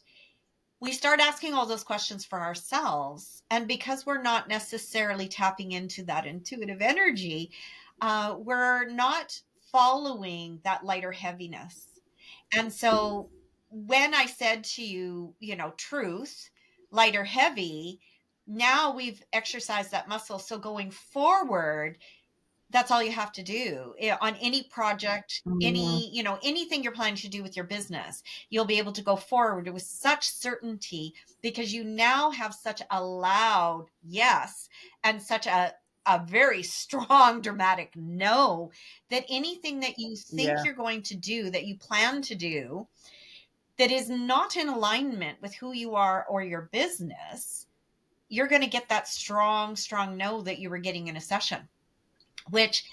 We start asking all those questions for ourselves. And because we're not necessarily tapping into that intuitive energy, we're not following that lighter heaviness. And so when I said to you, truth, light or heavy, now we've exercised that muscle. So going forward, that's all you have to do on any project, anything you're planning to do with your business. You'll be able to go forward with such certainty because you now have such a loud yes and such a very strong dramatic no, that anything that you think you're going to do, that you plan to do, that is not in alignment with who you are or your business, you're going to get that strong no that you were getting in a session, which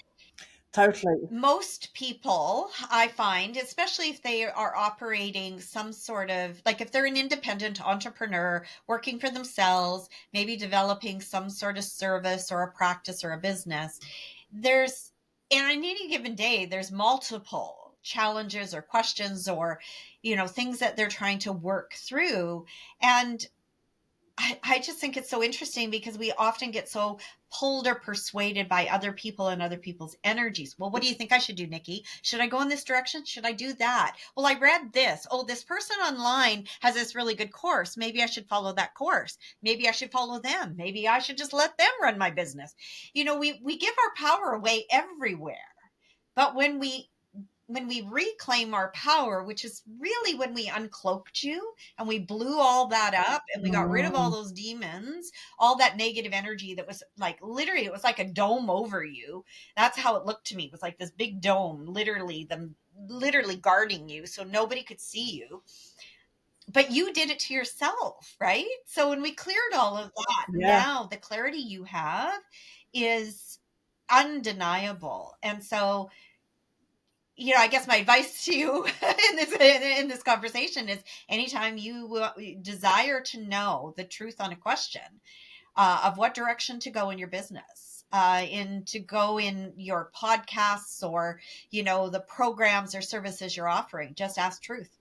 Totally. most people, I find, especially if they are operating some sort of, like if they're an independent entrepreneur working for themselves, maybe developing some sort of service or a practice or a business, and on any given day, there's multiple challenges or questions or, things that they're trying to work through. And I just think it's so interesting because we often get so pulled or persuaded by other people and other people's energies. Well, what do you think I should do, Nikki? Should I go in this direction? Should I do that? Well, I read this. Oh, this person online has this really good course. Maybe I should follow that course. Maybe I should follow them. Maybe I should just let them run my business. We give our power away everywhere. But when we reclaim our power, which is really when we uncloaked you and we blew all that up and we got rid of all those demons, all that negative energy that was like, literally, it was like a dome over you. That's how it looked to me. It was like this big dome, literally guarding you so nobody could see you. But you did it to yourself, right? So when we cleared all of that, now the clarity you have is undeniable. And so, I guess my advice to you in this conversation is anytime you desire to know the truth on a question of what direction to go in your business, to go in your podcasts or, the programs or services you're offering, just ask truth.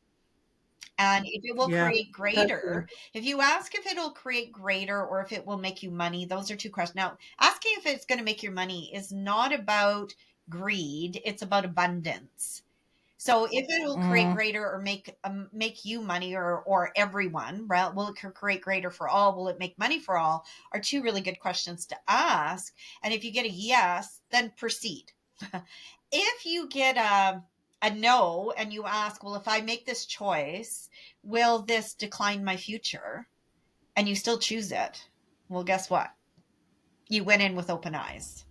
And if it will Yeah, create totally. greater, if you ask if it'll create greater or if it will make you money, those are two questions. Now, asking if it's going to make your money is not about greed, it's about abundance. So if it'll create Mm, greater or make you money or everyone, right? Will it create greater for all? Will it make money for all? Are two really good questions to ask. And if you get a yes, then proceed. If you get a no and you ask, well, if I make this choice, will this decline my future? And you still choose it. Well, guess what? You went in with open eyes.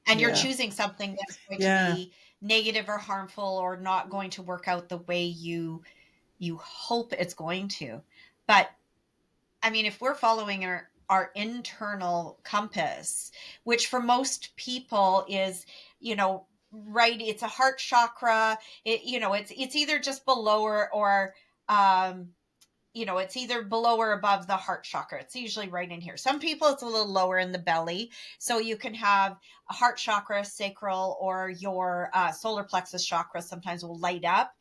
And you're yeah, choosing something that's going to yeah, be negative or harmful or not going to work out the way you hope it's going to. But I mean, if we're following our internal compass, which for most people is, right, it's a heart chakra. It's either just below or um it's either below or above the heart chakra. It's usually right in here. Some people it's a little lower in the belly. So you can have a heart chakra, sacral, or your solar plexus chakra sometimes will light up.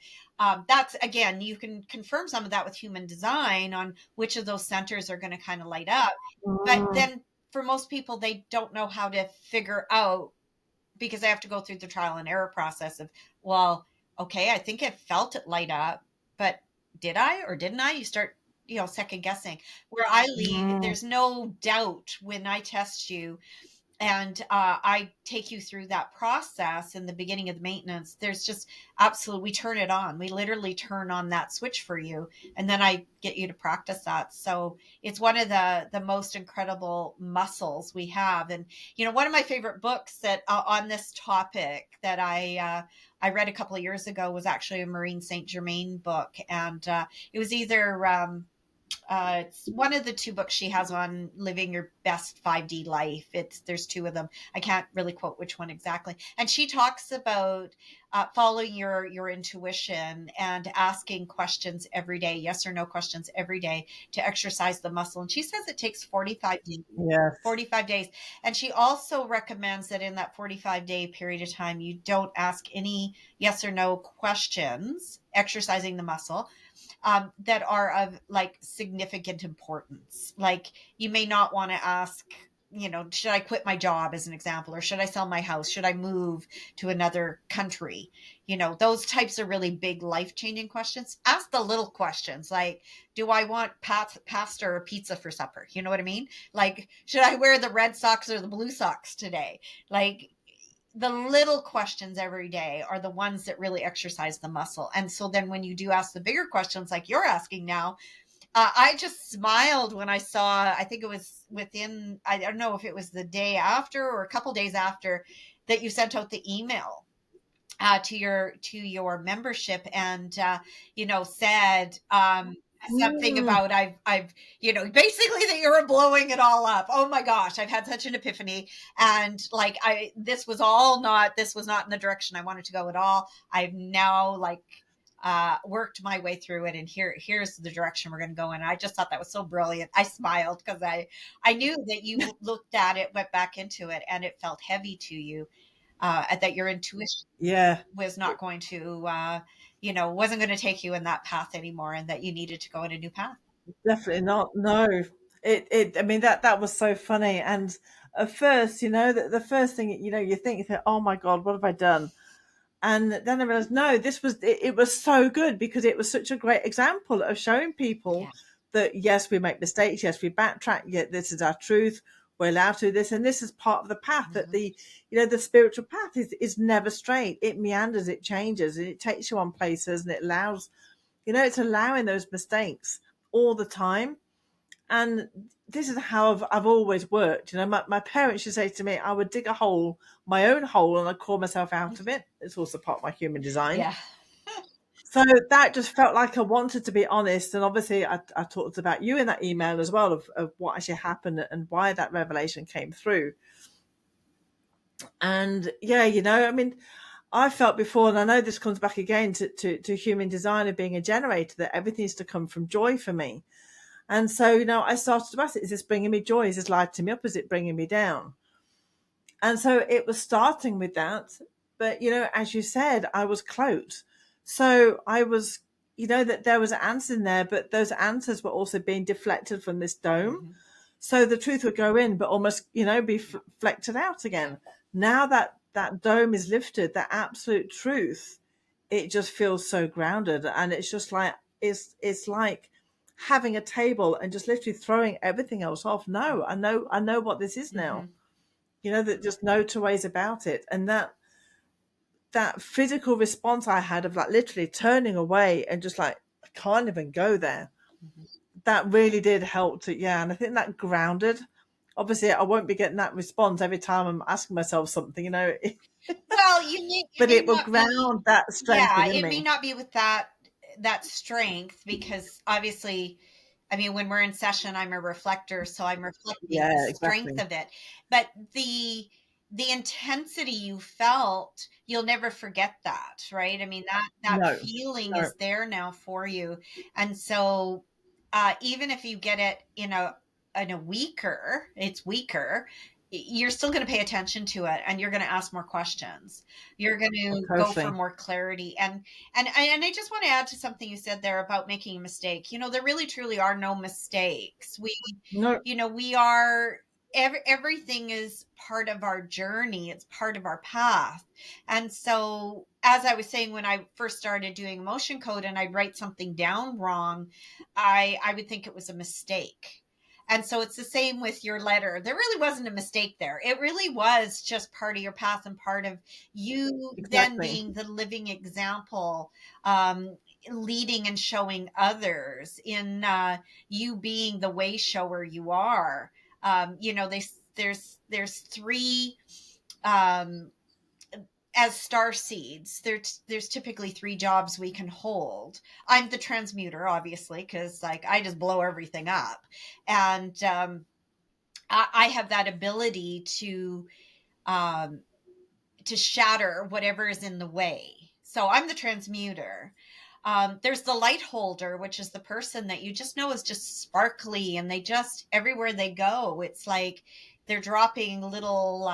That's, again, you can confirm some of that with human design on which of those centers are going to kind of light up. But mm, then for most people, they don't know how to figure out, because they have to go through the trial and error process of, well, okay, I think I felt it light up, but did I or didn't I? You start, second guessing. Where I lead, mm. there's no doubt when I test you and I take you through that process in the beginning of the maintenance. There's just absolutely, we turn it on. We literally turn on that switch for you, and then I get you to practice that. So it's one of the most incredible muscles we have. And one of my favorite books that on this topic that I read a couple of years ago was actually a Maureen Saint Germain book, and it was either it's one of the two books she has on living your best 5D life. There's two of them. I can't really quote which one exactly. And she talks about following your intuition and asking questions every day, yes or no questions every day, to exercise the muscle. And she says it takes 45 days. Yes. 45 days. And she also recommends that in that 45-day period of time, you don't ask any yes or no questions, exercising the muscle, that are of like significant importance. Like you may not want to ask, should I quit my job as an example, or should I sell my house? Should I move to another country? Those types of really big life changing questions. Ask the little questions like, do I want pasta or pizza for supper? You know what I mean? Like, should I wear the red socks or the blue socks today? Like, the little questions every day are the ones that really exercise the muscle. And so then when you do ask the bigger questions like you're asking now, I just smiled when I saw, I think it was within, I don't know if it was the day after or a couple days after, that you sent out the email to your membership, and said something Mm. about I've basically that you were blowing it all up. Oh my gosh, I've had such an epiphany, and like this was not in the direction I wanted to go at all. I've now worked my way through it, and here's the direction we're going to go in. I just thought that was so brilliant. I smiled because I knew that you looked at it, went back into it, and it felt heavy to you, that your intuition Yeah, was not going to, wasn't going to take you in that path anymore, and that you needed to go in a new path. definitely not. No, I mean, that was so funny. And at first, the first thing, you think, oh my God, what have I done? And then I realized, no, it was so good because it was such a great example of showing Yeah. people that yes, we make mistakes, yes, we backtrack, yet this is our truth. We're allowed to do this, and this is part of the path. That Mhm. the spiritual path is never straight. It meanders, it changes, and it takes you on places, and it allows, it's allowing those mistakes all the time. And this is how I've always worked. My parents used to say to me, I would dig a hole, my own hole, and I'd crawl myself out of it. It's also part of my human design. Yeah. So that just felt like I wanted to be honest. And obviously, I talked about you in that email as well of what actually happened and why that revelation came through. And yeah, I mean, I felt before, and I know this comes back again to human design of being a generator, that everything needs to come from joy for me. And so, I started to ask, is this bringing me joy? Is this lighting me up? Is it bringing me down? And so it was starting with that. But, as you said, I was cloaked So I was, that there was answers in there, but those answers were also being deflected from this dome. So the truth would go in, but almost, be reflected out again. Now that that dome is lifted, that absolute truth, it just feels so grounded. And it's just like, it's like having a table and just literally throwing everything else off. No, I know what this is now. That just no two ways about it. And that physical response I had of like literally turning away and just like, I can't even go there. That really did help to, yeah. And I think that grounded, obviously I won't be getting that response every time I'm asking myself something, Well, you but may it will not be, ground that strength yeah, within it may me. not be with that strength, because obviously, I mean, when we're in session, I'm a reflector, so I'm reflecting the Yeah, strength exactly. of it. But the intensity you felt, you'll never forget that, right? I mean, that No, feeling no, is there now for you. And so even if you get it it's weaker, you're still going to pay attention to it, and you're going to ask more questions. You're going to go for totally. more clarity. And I just want to add to something you said there about making a mistake. There really truly are no mistakes. No, We are, everything is part of our journey. It's part of our path. And so, as I was saying, when I first started doing emotion code and I'd write something down wrong, I would think it was a mistake. And so it's the same with your letter. There really wasn't a mistake there. It really was just part of your path and part of you then exactly. being the living example, um, leading and showing others in, you being the way shower you are. There's three, um, as star seeds, there's typically three jobs we can hold. I'm the transmuter, obviously, because like I just blow everything up, and I have that ability um, to shatter whatever is in the way. So I'm the transmuter. There's the light holder, which is the person that you just know is just sparkly, and they just, everywhere they go, it's like they're dropping little,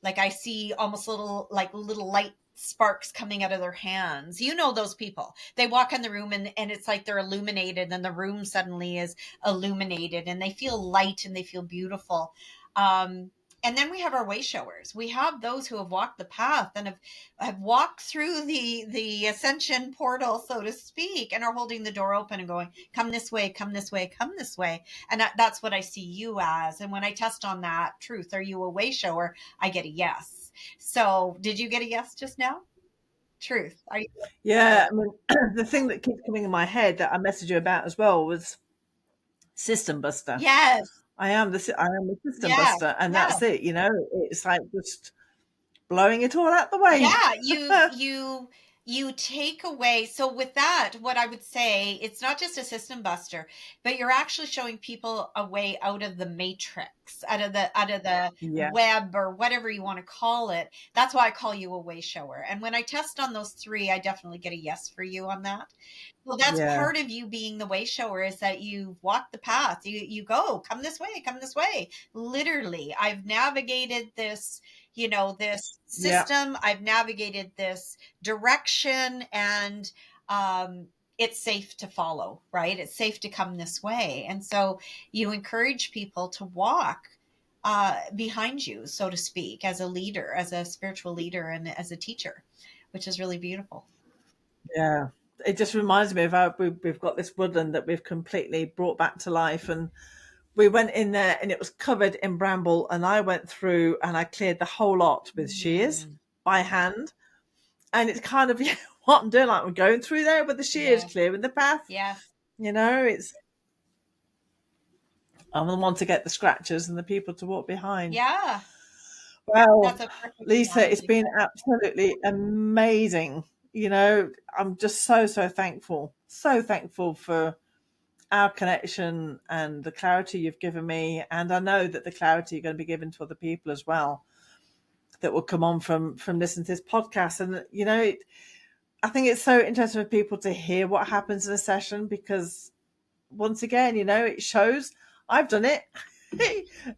like I see almost little light sparks coming out of their hands. You know those people. They walk in the room, and it's like they're illuminated, and the room suddenly is illuminated, and they feel light and they feel beautiful. Um, and then we have our way showers. We have those who have walked the path and have walked through the ascension portal, so to speak, and are holding the door open and going, come this way, come this way, come this way. And that's what I see you as. And when I test on that truth, are you a way shower, I get a yes. So did you get a yes just now? Truth, are you? Yeah, I mean, the thing that keeps coming in my head that I messaged you about as well was system buster. Yes. I am the system Yeah. buster, and Yeah. that's it. It's like just blowing it all out the way. Yeah, you take away. So with that, what I would say, it's not just a system buster, but you're actually showing people a way out of the matrix, out of the Yeah, web, or whatever you want to call it. That's why I call you a way shower. And when I test on those three, I definitely get a yes for you on that. Well, that's yeah, part of you being the way shower, is that you walk the path. You go, come this way, come this way. Literally, I've navigated this yeah, system. I've navigated this direction, and it's safe to follow, right? It's safe to come this way. And so you encourage people to walk behind you, so to speak, as a leader, as a spiritual leader, and as a teacher, which is really beautiful. yeah. It just reminds me of how we've got this woodland that we've completely brought back to life, and we went in there and it was covered in bramble, and I went through and I cleared the whole lot with shears Mm, by hand. And it's kind of what I'm doing, like I'm going through there with the shears, yes. clearing the path. Yes. It's I'm the one to get the scratches and the people to walk behind. Yeah. Well, That's a perfect Lisa, it's analogy. been absolutely amazing. I'm just so thankful for our connection and the clarity you've given me. And I know that the clarity you're going to be given to other people as well that will come on from listening to this podcast. And, I think it's so interesting for people to hear what happens in a session because once again, it shows I've done it.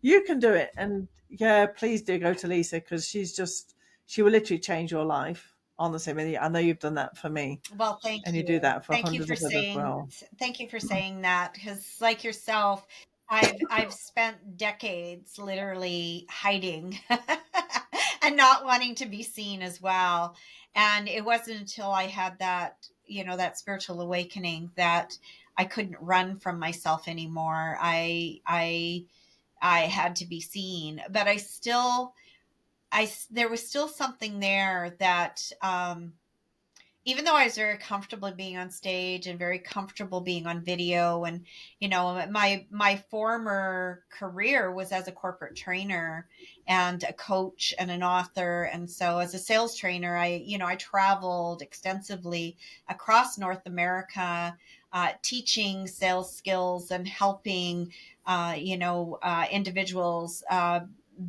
You can do it. And yeah, please do go to Lisa because she will literally change your life. honestly. I know you've done that for me, Well, thank and you do you. that for Thank you hundreds for of others as saying well. thank you for saying that, because like yourself, I've spent decades literally hiding and not wanting to be seen as well. And it wasn't until I had that, that spiritual awakening that I couldn't run from myself anymore. I had to be seen, but there was still something there that, even though I was very comfortable being on stage and very comfortable being on video, and my former career was as a corporate trainer and a coach and an author. And so as a sales trainer, I traveled extensively across North America, teaching sales skills and helping individuals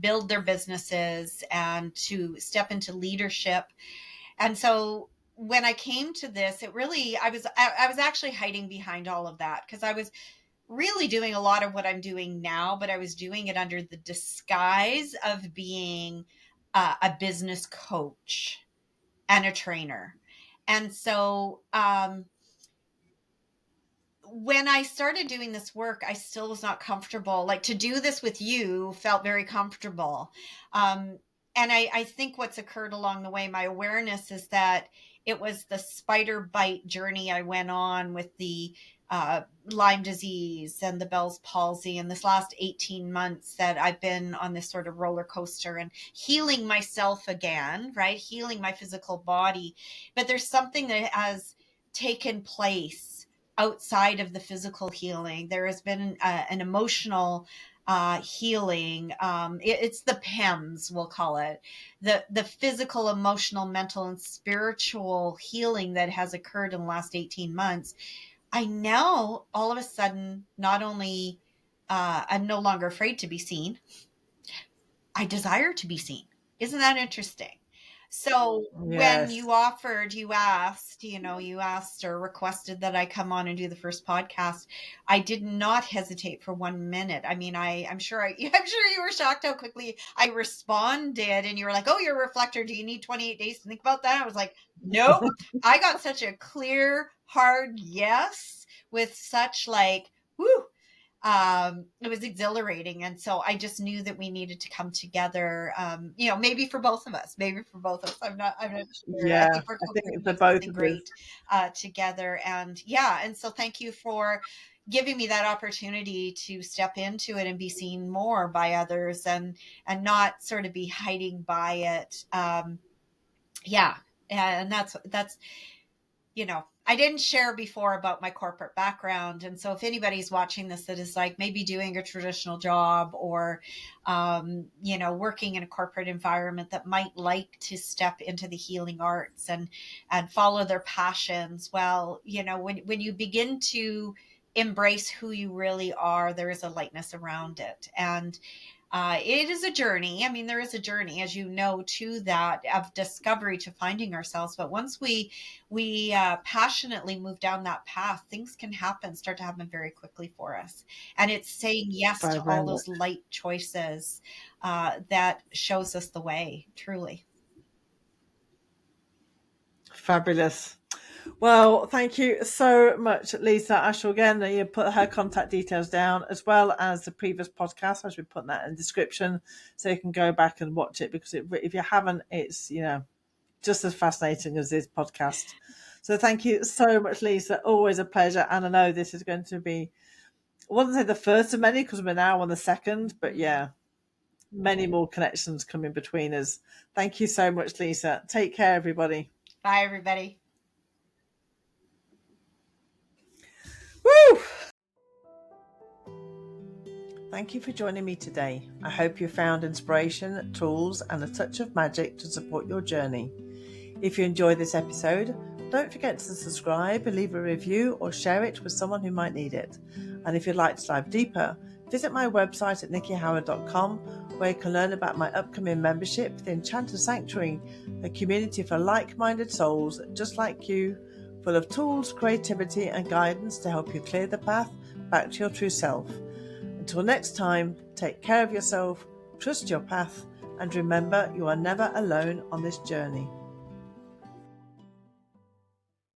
build their businesses and to step into leadership. And so when I came to this, I was actually hiding behind all of that, because I was really doing a lot of what I'm doing now, but I was doing it under the disguise of being a business coach and a trainer. And so when I started doing this work, I still was not comfortable. Like, to do this with you felt very comfortable. And I think what's occurred along the way, my awareness is that it was the spider bite journey I went on with the Lyme disease and the Bell's palsy, and this last 18 months that I've been on this sort of roller coaster and healing myself again, right? Healing my physical body. But there's something that has taken place outside of the physical healing. There has been an emotional healing. It's the PEMS, we'll call it, the physical, emotional, mental, and spiritual healing that has occurred in the last 18 months. I now all of a sudden, not only I'm no longer afraid to be seen, I desire to be seen. Isn't that interesting? So when Yes. you asked or requested that I come on and do the first podcast, I did not hesitate for 1 minute. I mean, I'm sure I'm sure you were shocked how quickly I responded, and you were like, "Oh, you're a reflector. Do you need 28 days to think about that?" I was like, "Nope." I got such a clear, hard yes with such like, whoo, it was exhilarating. And so I just knew that we needed to come together, maybe for both of us, I'm not sure. I Yeah. think we're I think co-creating it's the both something of us. great together. And so thank you for giving me that opportunity to step into it and be seen more by others, and not sort of be hiding by it. Yeah. And that's I didn't share before about my corporate background. And so if anybody's watching this that is like maybe doing a traditional job, or, working in a corporate environment, that might like to step into the healing arts and follow their passions. Well, when you begin to embrace who you really are, there is a lightness around it. And it is a journey. I mean, there is a journey, as you know, to that, of discovery, to finding ourselves. But once we passionately move down that path, things can start to happen very quickly for us. And it's saying yes Very, to very all those much. light choices that shows us the way, truly. Fabulous. Well, thank you so much, Lisa. I shall again you put her contact details down, as well as the previous podcast. I should put that in the description so you can go back and watch it, because if you haven't, it's just as fascinating as this podcast. So thank you so much, Lisa. Always a pleasure. And I know this is going to be, I wouldn't say the first of many, because we're now on the second, but yeah, many more connections coming between us. Thank you so much, Lisa. Take care, everybody. Bye, everybody. Woo! Thank you for joining me today. I hope you found inspiration, tools, and a touch of magic to support your journey. If you enjoyed this episode, don't forget to subscribe, leave a review, or share it with someone who might need it. And if you'd like to dive deeper, visit my website at nikkihoward.com, where you can learn about my upcoming membership, The Enchanted Sanctuary, a community for like-minded souls just like you, full of tools, creativity, and guidance to help you clear the path back to your true self. Until next time, take care of yourself, trust your path, and remember you are never alone on this journey.